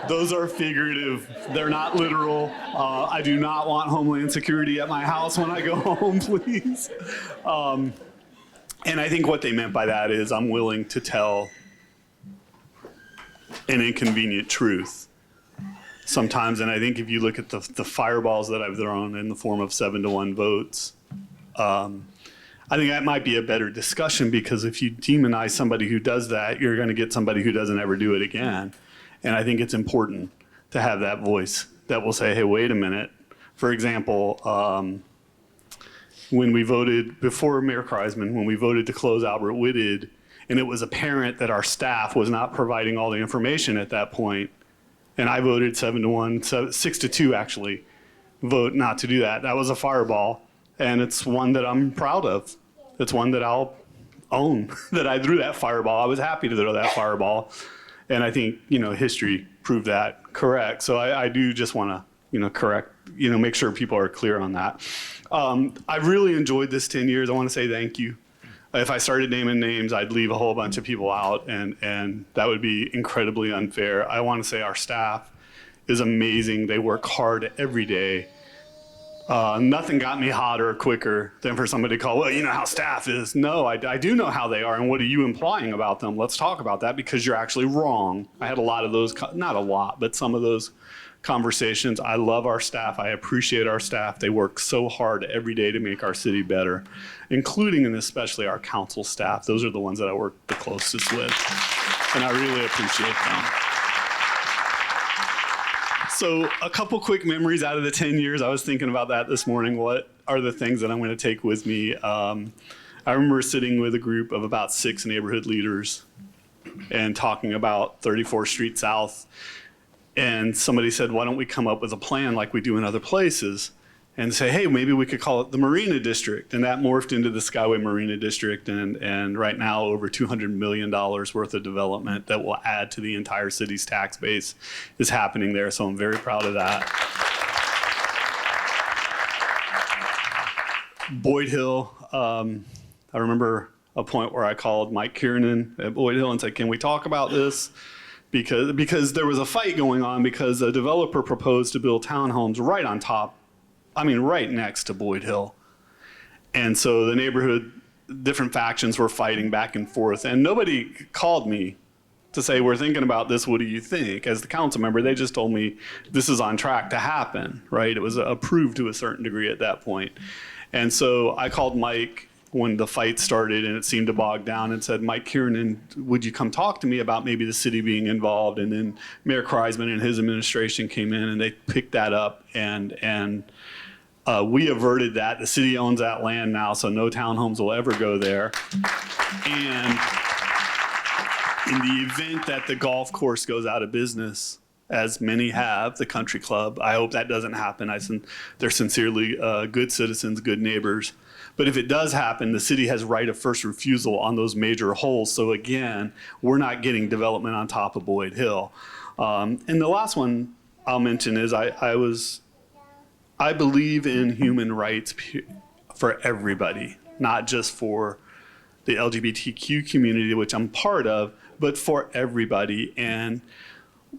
those are figurative. They're not literal. I do not want Homeland Security at my house when I go home, please. And I think what they meant by that is I'm willing to tell an inconvenient truth sometimes. And I think if you look at the fireballs that I've thrown in the form of 7-1 votes, I think that might be a better discussion, because if you demonize somebody who does that, you're going to get somebody who doesn't ever do it again. And I think it's important to have that voice that will say, hey, wait a minute. For example, when we voted, before Mayor Kreisman, when we voted to close Albert Whitted, and it was apparent that our staff was not providing all the information at that point, and I voted 7-1, 6-2 actually, vote not to do that. That was a fireball. And it's one that I'm proud of. It's one that I'll own, that I threw that fireball. I was happy to throw that fireball. And I think, history proved that correct. So I do just want to, correct, make sure people are clear on that. I've really enjoyed this 10 years. I want to say thank you. If I started naming names, I'd leave a whole bunch of people out, and that would be incredibly unfair. I want to say our staff is amazing. They work hard every day. Nothing got me hotter or quicker than for somebody to call, well, you know how staff is. No, I do know how they are, and what are you implying about them? Let's talk about that, because you're actually wrong. I had a lot of those, not a lot, but some of those conversations. I love our staff. I appreciate our staff. They work so hard every day to make our city better, including and especially our council staff. Those are the ones that I work the closest with, and I really appreciate them. So a couple quick memories out of the 10 years. I was thinking about that this morning. What are the things that I'm going to take with me? I remember sitting with a group of about 6 neighborhood leaders and talking about 34th Street South. And somebody said, why don't we come up with a plan like we do in other places and say, hey, maybe we could call it the Marina District. And that morphed into the Skyway Marina District. And right now, over $200 million worth of development that will add to the entire city's tax base is happening there. So I'm very proud of that. Boyd Hill, I remember a point where I called Mike Kiernan at Boyd Hill and said, can we talk about this? Because there was a fight going on because a developer proposed to build townhomes right on top, right next to Boyd Hill. And so the neighborhood, different factions were fighting back and forth. And nobody called me to say, we're thinking about this, what do you think? As the council member, they just told me this is on track to happen, right? It was approved to a certain degree at that point. And so I called Mike when the fight started and it seemed to bog down and said, Mike Kiernan, would you come talk to me about maybe the city being involved? And then Mayor Kreisman and his administration came in and they picked that up and we averted that. The city owns that land now, so no townhomes will ever go there. And in the event that the golf course goes out of business, as many have, the country club, I hope that doesn't happen. They're sincerely good citizens, good neighbors. But if it does happen, the city has right of first refusal on those major holes. So again, we're not getting development on top of Boyd Hill. And the last one I'll mention is I believe in human rights for everybody, not just for the LGBTQ community, which I'm part of, but for everybody. And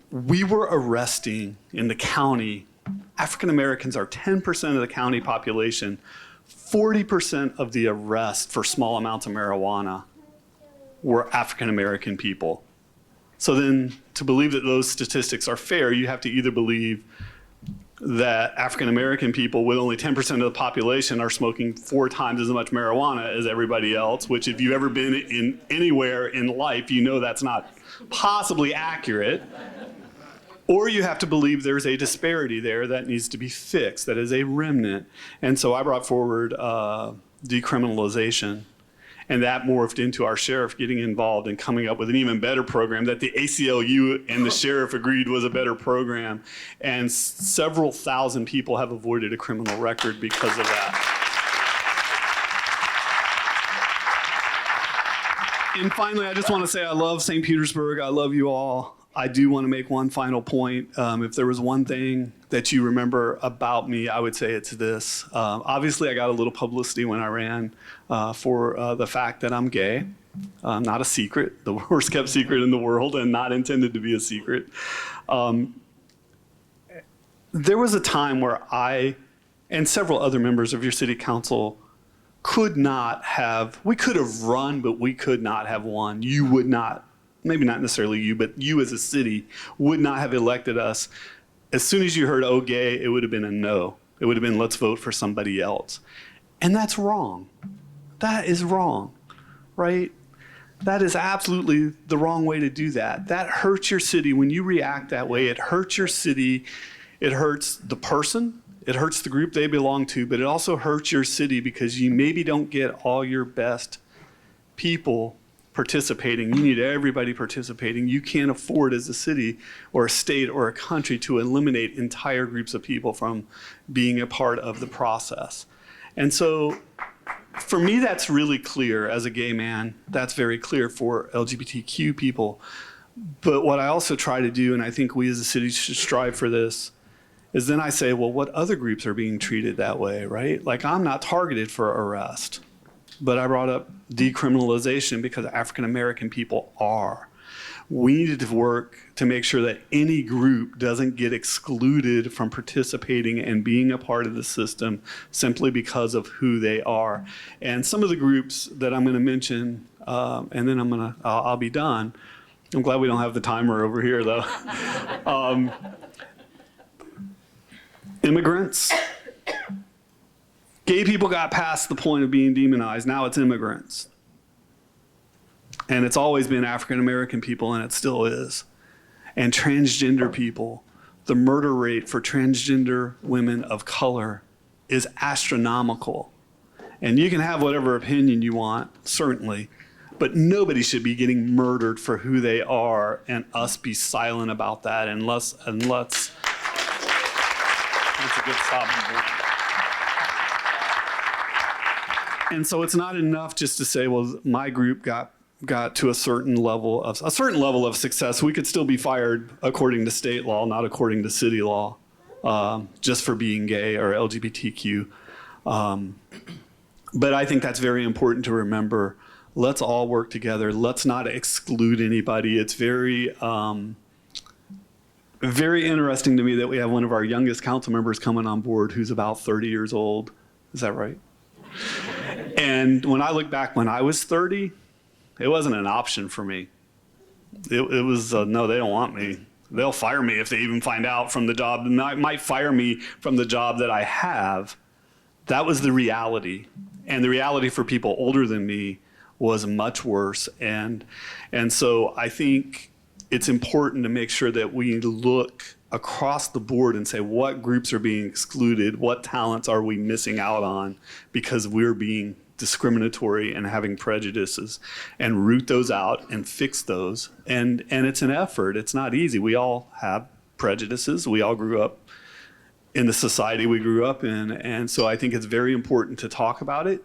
we were arresting in the county, African Americans are 10% of the county population. 40% of the arrests for small amounts of marijuana were African American people. So then to believe that those statistics are fair, you have to either believe that African American people with only 10% of the population are smoking 4 times as much marijuana as everybody else, which if you've ever been anywhere in life, you know that's not possibly accurate. Or you have to believe there's a disparity there that needs to be fixed, that is a remnant. And so I brought forward decriminalization, and that morphed into our sheriff getting involved and coming up with an even better program that the ACLU and the sheriff agreed was a better program. And several thousand people have avoided a criminal record because of that. And finally, I just want to say I love St. Petersburg. I love you all. I do want to make one final point. If there was one thing that you remember about me, I would say it's this. Obviously, I got a little publicity when I ran for the fact that I'm gay. Not a secret, the worst kept secret in the world and not intended to be a secret. There was a time where I and several other members of your city council we could have run, but we could not have won. You would not. Maybe not necessarily you, but you as a city would not have elected us. As soon as you heard, oh, gay, it would have been a no. It would have been, let's vote for somebody else. And that's wrong. That is wrong, right? That is absolutely the wrong way to do that. That hurts your city. When you react that way, it hurts your city. It hurts the person. It hurts the group they belong to, but it also hurts your city because you maybe don't get all your best people participating. You need everybody participating. You can't afford as a city or a state or a country to eliminate entire groups of people from being a part of the process. And so for me, that's really clear as a gay man. That's very clear for LGBTQ people. But what I also try to do, and I think we as a city should strive for this, is then I say, well, what other groups are being treated that way, right? Like I'm not targeted for arrest. But I brought up decriminalization because African American people are. We needed to work to make sure that any group doesn't get excluded from participating and being a part of the system simply because of who they are. And some of the groups that I'm going to mention, and then I'll be done. I'm glad we don't have the timer over here, though. Immigrants. Gay people got past the point of being demonized. Now it's immigrants. And it's always been African American people, and it still is. And transgender people, the murder rate for transgender women of color is astronomical. And you can have whatever opinion you want, certainly, but nobody should be getting murdered for who they are and us be silent about that and let's that's a good stopping point. And so it's not enough just to say, well, my group got to a certain level of success. We could still be fired according to state law, not according to city law, just for being gay or LGBTQ. But I think that's very important to remember. Let's all work together. Let's not exclude anybody. It's very interesting to me that we have one of our youngest council members coming on board who's about 30 years old. Is that right? And when I look back when I was 30, it wasn't an option for me. It was, no, they don't want me. They'll fire me if they even find out from the job. They might fire me from the job that I have. That was the reality. And the reality for people older than me was much worse. And so I think it's important to make sure that we look across the board and say what groups are being excluded, what talents are we missing out on because we're being discriminatory and having prejudices, and root those out and fix those. And it's an effort. It's not easy. We all have prejudices. We all grew up in the society we grew up in. And so I think it's very important to talk about it,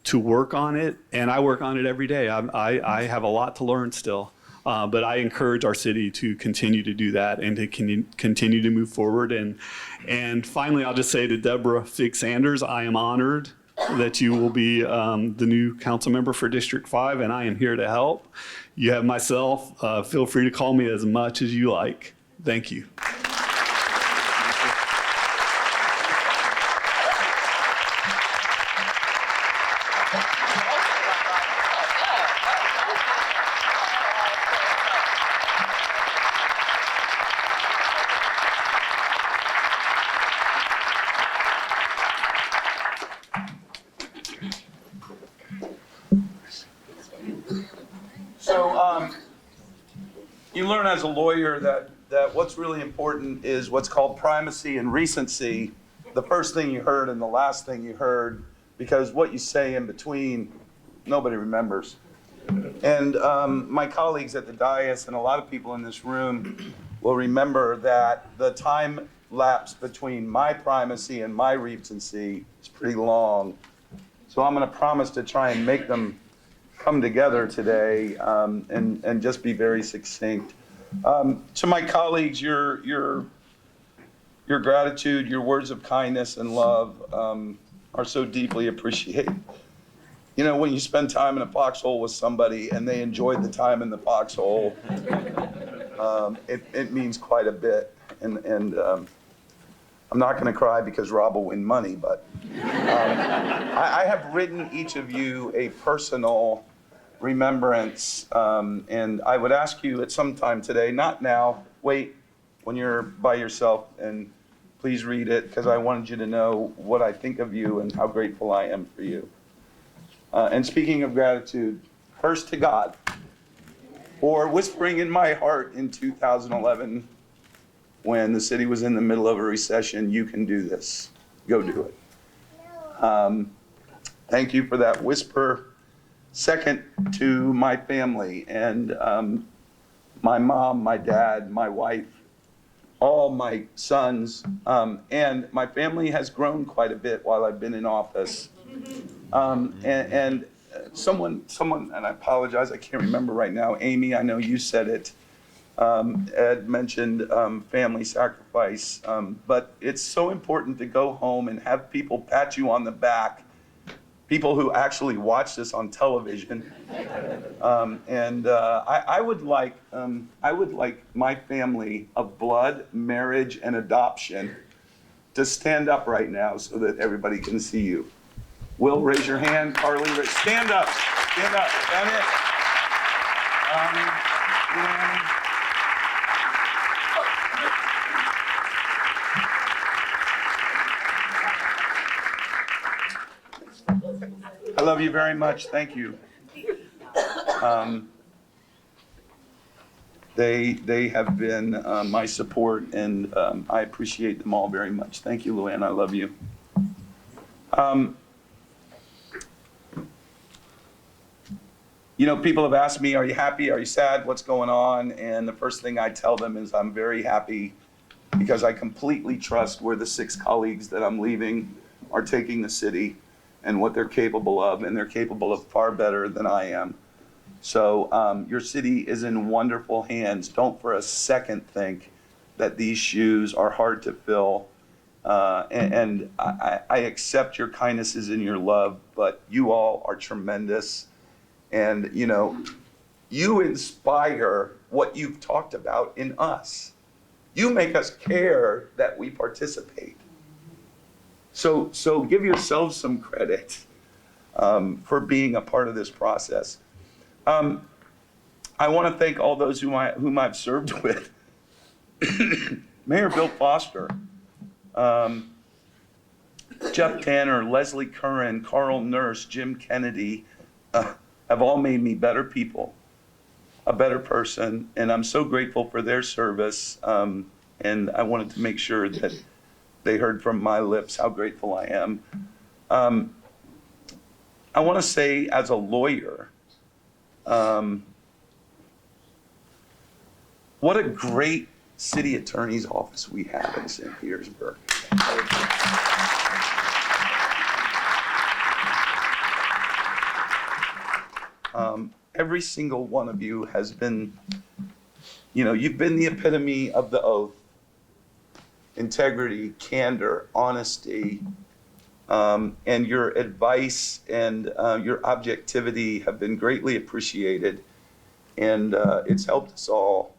to work on it. And I work on it every day. I have a lot to learn still. But I encourage our city to continue to do that and to continue to move forward. And finally, I'll just say to Deborah Figg-Sanders, I am honored that you will be the new council member for District 5, and I am here to help. You have myself. Feel free to call me as much as you like. Thank you. So you learn as a lawyer that what's really important is what's called primacy and recency, the first thing you heard and the last thing you heard, because what you say in between, nobody remembers. And my colleagues at the dais and a lot of people in this room will remember that the time lapse between my primacy and my recency is pretty long. So I'm going to promise to try and make them come together today and just be very succinct. To my colleagues, your gratitude, your words of kindness and love are so deeply appreciated. You know, when you spend time in a foxhole with somebody and they enjoyed the time in the foxhole, it means quite a bit. And I'm not going to cry because Rob will win money, but I have written each of you a personal remembrance, and I would ask you at some time today, not now, wait when you're by yourself, and please read it, because I wanted you to know what I think of you and how grateful I am for you. And speaking of gratitude, first to God for whispering in my heart in 2011 when the city was in the middle of a recession, you can do this, go do it. Thank you for that whisper. Second, to my family and my mom, my dad, my wife, all my sons, and my family has grown quite a bit while I've been in office. And someone, and I apologize, I can't remember right now, Amy, I know you said it, Ed mentioned family sacrifice, but it's so important to go home and have people pat you on the back, people who actually watch this on television. I would like my family of blood, marriage, and adoption to stand up right now so that everybody can see you. Will, raise your hand. Carly, stand up. Stand up. Stand it. I love you very much. Thank you. They have been my support, and I appreciate them all very much. Thank you, Luann. I love you. You know, people have asked me, are you happy? Are you sad? What's going on? And the first thing I tell them is I'm very happy because I completely trust where the 6 colleagues that I'm leaving are taking the city and what they're capable of, and they're capable of far better than I am. So your city is in wonderful hands. Don't for a second think that these shoes are hard to fill. And I accept your kindnesses and your love, but you all are tremendous. And, you know, you inspire what you've talked about in us. You make us care that we participate. So give yourselves some credit for being a part of this process. I want to thank all those whom I've served with. Mayor Bill Foster, Jeff Tanner, Leslie Curran, Carl Nurse, Jim Kennedy, have all made me better people, a better person, and I'm so grateful for their service. And I wanted to make sure that they heard from my lips how grateful I am. I want to say, as a lawyer, what a great city attorney's office we have in St. Petersburg. Every single one of you has been, you know, you've been the epitome of the oath. Integrity, candor, honesty, and your advice and your objectivity have been greatly appreciated. And it's helped us all.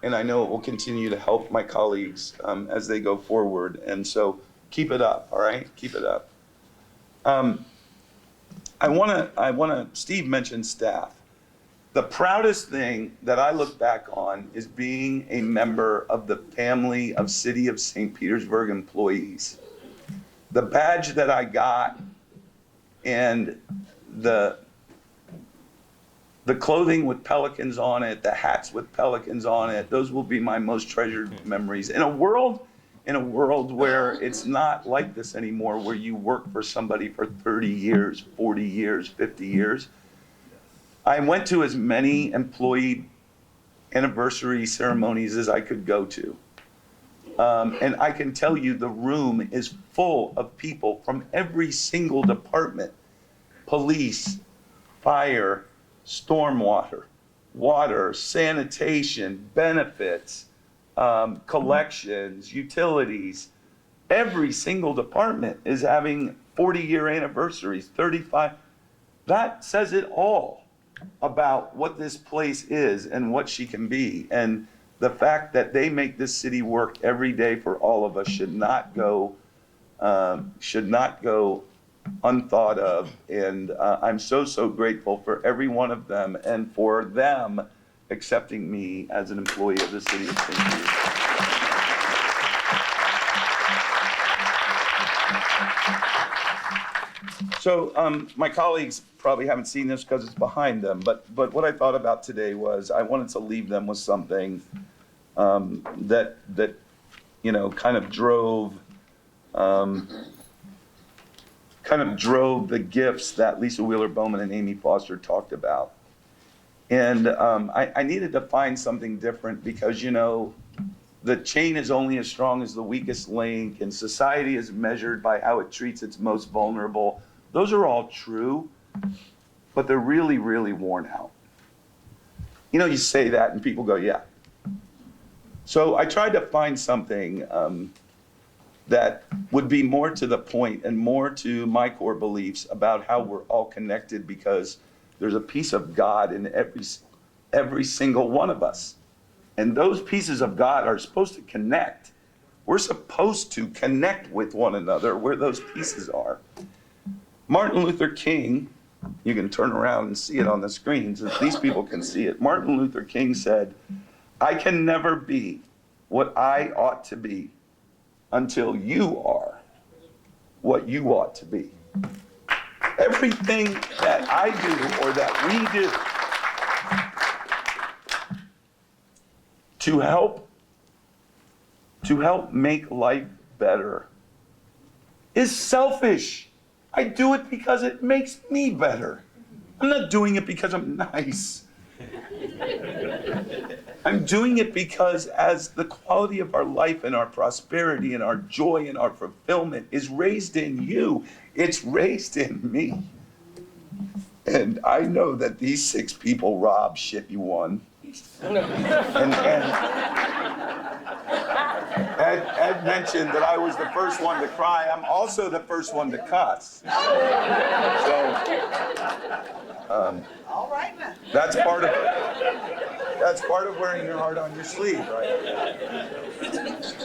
And I know it will continue to help my colleagues as they go forward. And so keep it up, all right? Keep it up. Steve mentioned staff. The proudest thing that I look back on is being a member of the family of City of St. Petersburg employees. The badge that I got and the clothing with pelicans on it, the hats with pelicans on it, those will be my most treasured memories. In a world where it's not like this anymore, where you work for somebody for 30 years, 40 years, 50 years, I went to as many employee anniversary ceremonies as I could go to. And I can tell you the room is full of people from every single department: police, fire, stormwater, water, sanitation, benefits, collections, utilities. Every single department is having 40-year anniversaries, 35. That says it all about what this place is and what she can be. And the fact that they make this city work every day for all of us should not go unthought of. And I'm so grateful for every one of them and for them accepting me as an employee of the city of St. Petersburg. So my colleagues probably haven't seen this because it's behind them, but what I thought about today was I wanted to leave them with something that you know kind of drove the gifts that Lisa Wheeler Bowman and Amy Foster talked about. And I needed to find something different because, you know, the chain is only as strong as the weakest link, and society is measured by how it treats its most vulnerable. Those are all true, but they're really, really worn out. You know, you say that and people go, yeah. So I tried to find something that would be more to the point and more to my core beliefs about how we're all connected, because there's a piece of God in every single one of us. And those pieces of God are supposed to connect. We're supposed to connect with one another where those pieces are. Martin Luther King, you can turn around and see it on the screens, and these people can see it. Martin Luther King said, "I can never be what I ought to be until you are what you ought to be." Everything that I do or that we do to help make life better is selfish. I do it because it makes me better. I'm not doing it because I'm nice. I'm doing it because as the quality of our life and our prosperity and our joy and our fulfillment is raised in you, it's raised in me. And I know that these 6 people robbed shit you won. And Ed mentioned that I was the first one to cry. I'm also the first one to cuss. So, All right now. that's part of wearing your heart on your sleeve, right?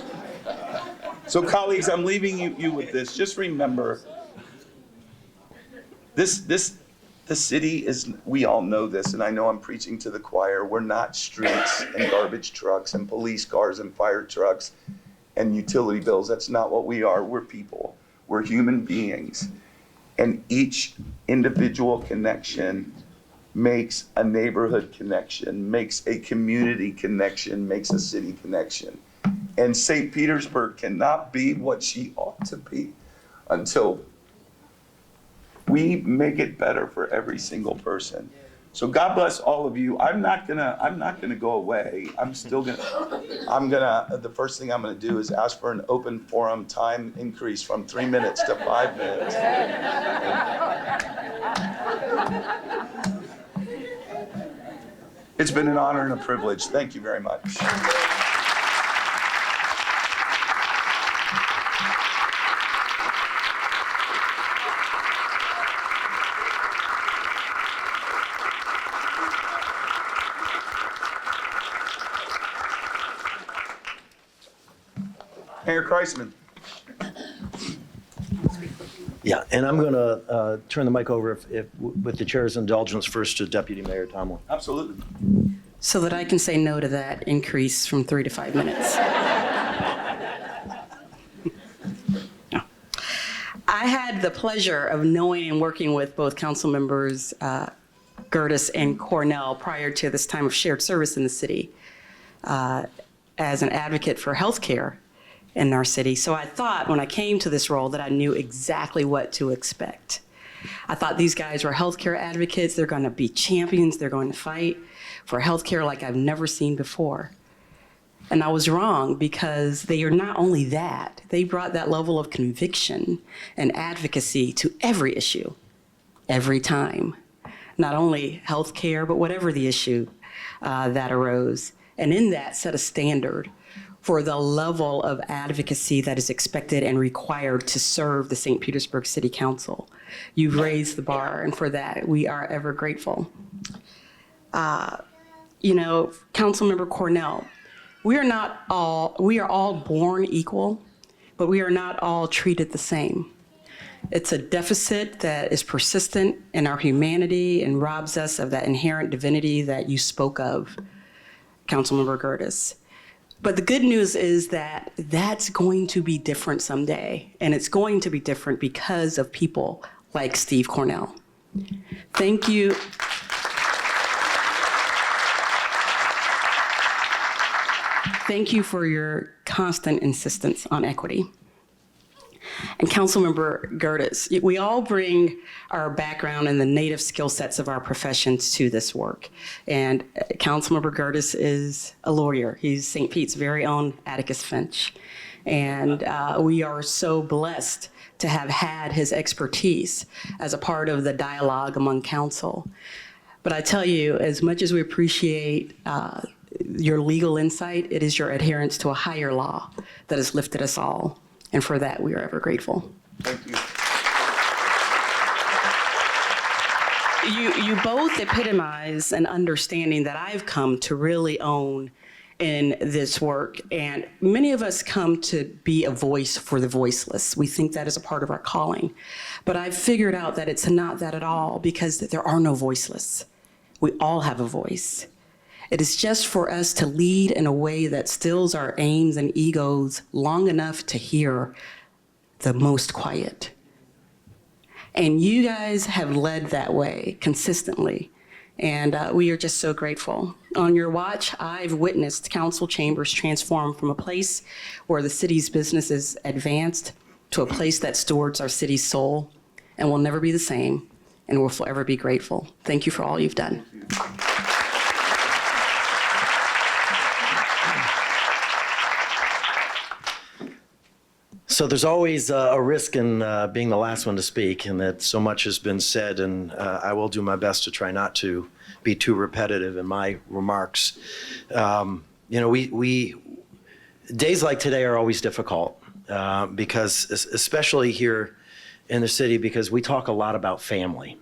So, colleagues, I'm leaving you with this. Just remember, the city is, we all know this, and I know I'm preaching to the choir. We're not streets and garbage trucks and police cars and fire trucks and utility bills. That's not what we are. We're people. We're human beings. And each individual connection makes a neighborhood connection, makes a community connection, makes a city connection. And St. Petersburg cannot be what she ought to be until we make it better for every single person. So God bless all of you. I'm not gonna go away. The first thing I'm gonna do is ask for an open forum time increase from 3 minutes to 5 minutes. It's been an honor and a privilege. Thank you very much. Mayor Kreisman. Yeah, and I'm going to turn the mic over, if with the chair's indulgence, first to Deputy Mayor Tomlin. Absolutely. So that I can say no to that increase from 3 to 5 minutes. No. I had the pleasure of knowing and working with both council members Gertis and Cornell prior to this time of shared service in the city as an advocate for healthcare in our city. So I thought when I came to this role that I knew exactly what to expect. I thought these guys were healthcare advocates. They're going to be champions. They're going to fight for healthcare like I've never seen before. And I was wrong, because they are not only that, they brought that level of conviction and advocacy to every issue, every time. Not only healthcare, but whatever the issue that arose. And in that, set a standard for the level of advocacy that is expected and required to serve the St. Petersburg City Council. You've raised the bar, and for that, we are ever grateful. Councilmember Cornell, we are all born equal, but we are not all treated the same. It's a deficit that is persistent in our humanity and robs us of that inherent divinity that you spoke of, Councilmember Gertis. But the good news is that that's going to be different someday, and it's going to be different because of people like Steve Cornell. Thank you. Thank you for your constant insistence on equity. And Councilmember Gertis, we all bring our background and the native skill sets of our professions to this work. And Councilmember Gertis is a lawyer. He's St. Pete's very own Atticus Finch. And we are so blessed to have had his expertise as a part of the dialogue among council. But I tell you, as much as we appreciate your legal insight, it is your adherence to a higher law that has lifted us all. And for that, we are ever grateful. Thank you. You both epitomize an understanding that I've come to really own in this work. And many of us come to be a voice for the voiceless. We think that is a part of our calling. But I've figured out that it's not that at all, because there are no voiceless. We all have a voice. It is just for us to lead in a way that stills our aims and egos long enough to hear the most quiet. And you guys have led that way consistently. And we are just so grateful. On your watch, I've witnessed council chambers transform from a place where the city's businesses advanced to a place that stewards our city's soul and will never be the same, and will forever be grateful. Thank you for all you've done. So there's always a risk in being the last one to speak, and that so much has been said, and I will do my best to try not to be too repetitive in my remarks. We days like today are always difficult because, especially here in the city, because we talk a lot about family.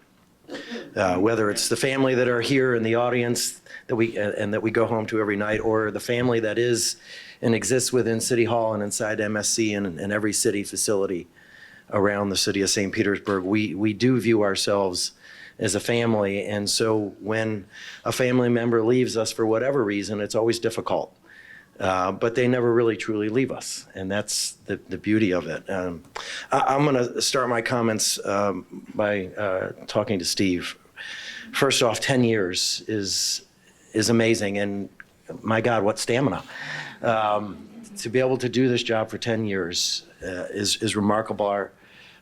Whether it's the family that are here in the audience that we go home to every night, or the family that is and exists within City Hall and inside MSC and every city facility around the city of St. Petersburg, we do view ourselves as a family. And so when a family member leaves us for whatever reason, it's always difficult. But they never really truly leave us, and that's the beauty of it. I'm going to start my comments by talking to Steve. First off, 10 years is amazing, and my God, what stamina. To be able to do this job for 10 years is remarkable. Our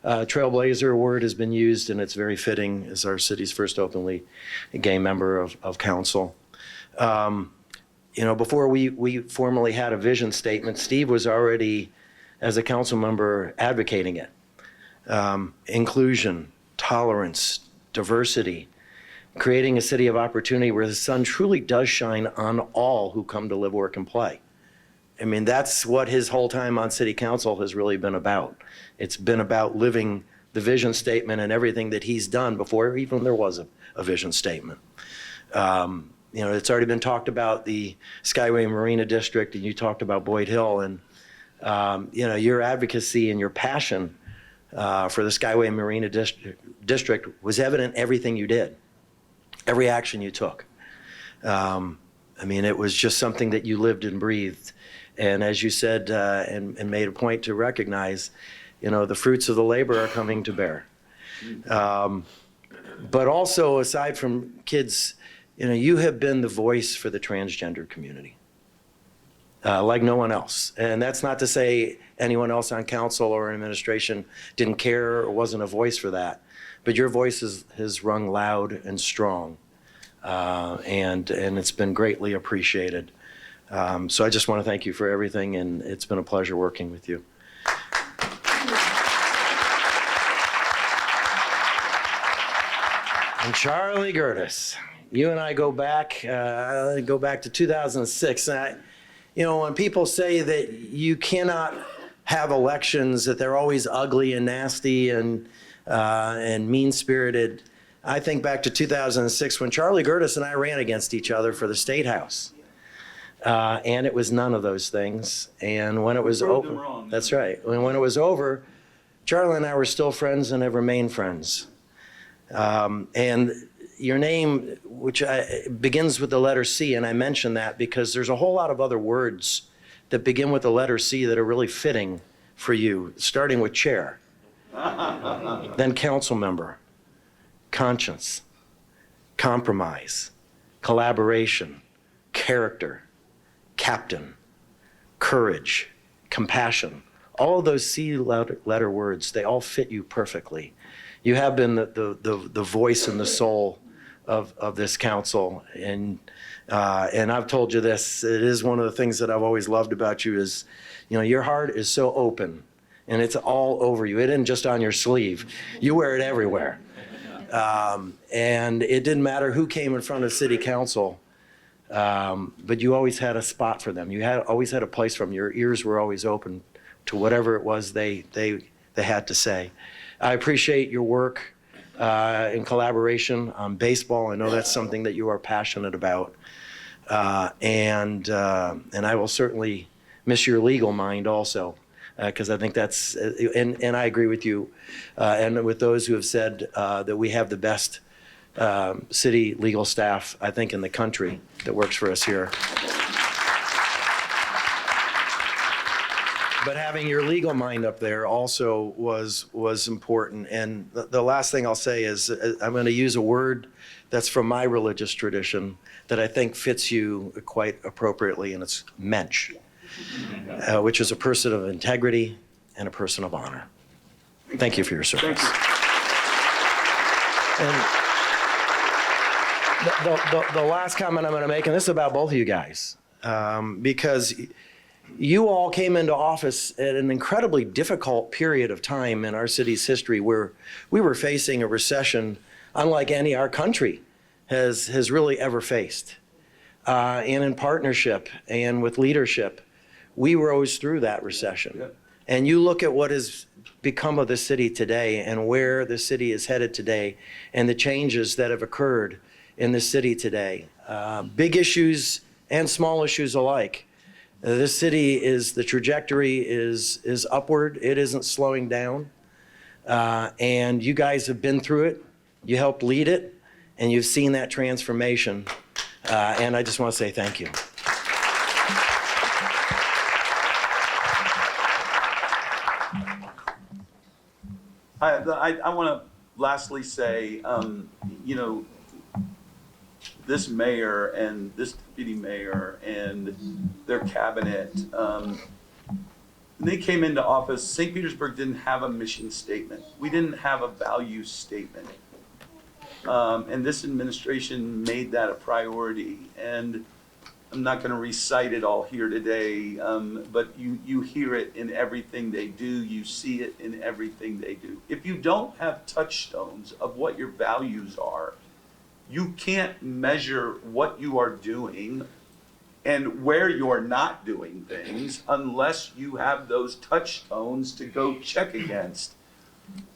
Trailblazer Award has been used, and it's very fitting as our city's first openly gay member of council. Before we formally had a vision statement, Steve was already, as a council member, advocating it. Inclusion, tolerance, diversity, creating a city of opportunity where the sun truly does shine on all who come to live, work, and play. I mean, that's what his whole time on city council has really been about. It's been about living the vision statement and everything that he's done before even there was a vision statement. It's already been talked about, the Skyway Marina District, and you talked about Boyd Hill, and your advocacy and your passion for the Skyway Marina District was evident in everything you did, every action you took. It was just something that you lived and breathed. And as you said, and made a point to recognize, the fruits of the labor are coming to bear. But also, aside from kids, you have been the voice for the transgender community, like no one else. And that's not to say anyone else on council or administration didn't care or wasn't a voice for that. But your voice has rung loud and strong, and it's been greatly appreciated. So I just want to thank you for everything, and it's been a pleasure working with you. And Charlie Gertis, you and I go back to 2006. And when people say that you cannot have elections, that they're always ugly and nasty and mean-spirited, I think back to 2006 when Charlie Gertis and I ran against each other for the State House. And it was none of those things. And when it was over, that's right. When it was over, Charlie and I were still friends and have remained friends. And your name, which begins with the letter C, and I mention that because there's a whole lot of other words that begin with the letter C that are really fitting for you, starting with chair, then council member, conscience, compromise, collaboration, character, captain, courage, compassion. All of those C letter words, they all fit you perfectly. You have been the voice and the soul of this council, and I've told you this. It is one of the things that I've always loved about you is, your heart is so open, and it's all over you. It isn't just on your sleeve. You wear it everywhere, and it didn't matter who came in front of city council, but you always had a spot for them. You always had a place for them. Your ears were always open to whatever it was they had to say. I appreciate your work in collaboration on baseball. I know that's something that you are passionate about. And I will certainly miss your legal mind also, because I think that's, and I agree with you, and with those who have said that we have the best city legal staff, I think, in the country that works for us here. but having your legal mind up there also was important. And the last thing I'll say is I'm going to use a word that's from my religious tradition that I think fits you quite appropriately, and it's mensch, which is a person of integrity and a person of honor. Thank you for your service. And the last comment I'm going to make, and this is about both of you guys, because you all came into office at an incredibly difficult period of time in our city's history where we were facing a recession unlike any our country has really ever faced. And in partnership and with leadership, we rose through that recession. Yep. And you look at what has become of the city today and where the city is headed today and the changes that have occurred in the city today. Big issues and small issues alike. This city the trajectory is upward. It isn't slowing down. And you guys have been through it. You helped lead it, and you've seen that transformation. And I just want to say thank you. I want to lastly say, this mayor and this deputy mayor and their cabinet, when they came into office, St. Petersburg didn't have a mission statement. We didn't have a value statement. And this administration made that a priority. And I'm not going to recite it all here today, but you hear it in everything they do. You see it in everything they do. If you don't have touchstones of what your values are, you can't measure what you are doing and where you're not doing things unless you have those touchstones to go check against.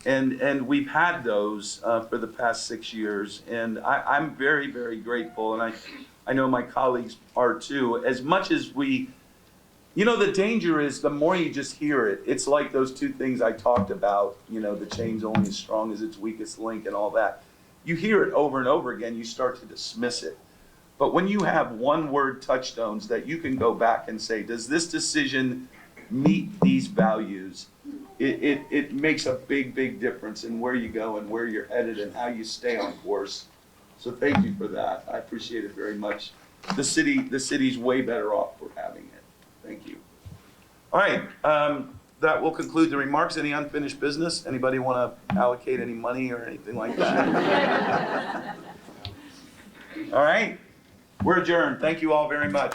And we've had those for the past 6 years, and I'm very, very grateful, and I know my colleagues are too. As much as the danger is the more you just hear it, it's like those two things I talked about, the chain's only as strong as its weakest link and all that. You hear it over and over again, you start to dismiss it. But when you have one-word touchstones that you can go back and say, does this decision meet these values? It makes a big, big difference in where you go and where you're headed and how you stay on course. So thank you for that. I appreciate it very much. The city's way better off for having it. Thank you. All right, that will conclude the remarks. Any unfinished business? Anybody want to allocate any money or anything like that? All right, we're adjourned. Thank you all very much.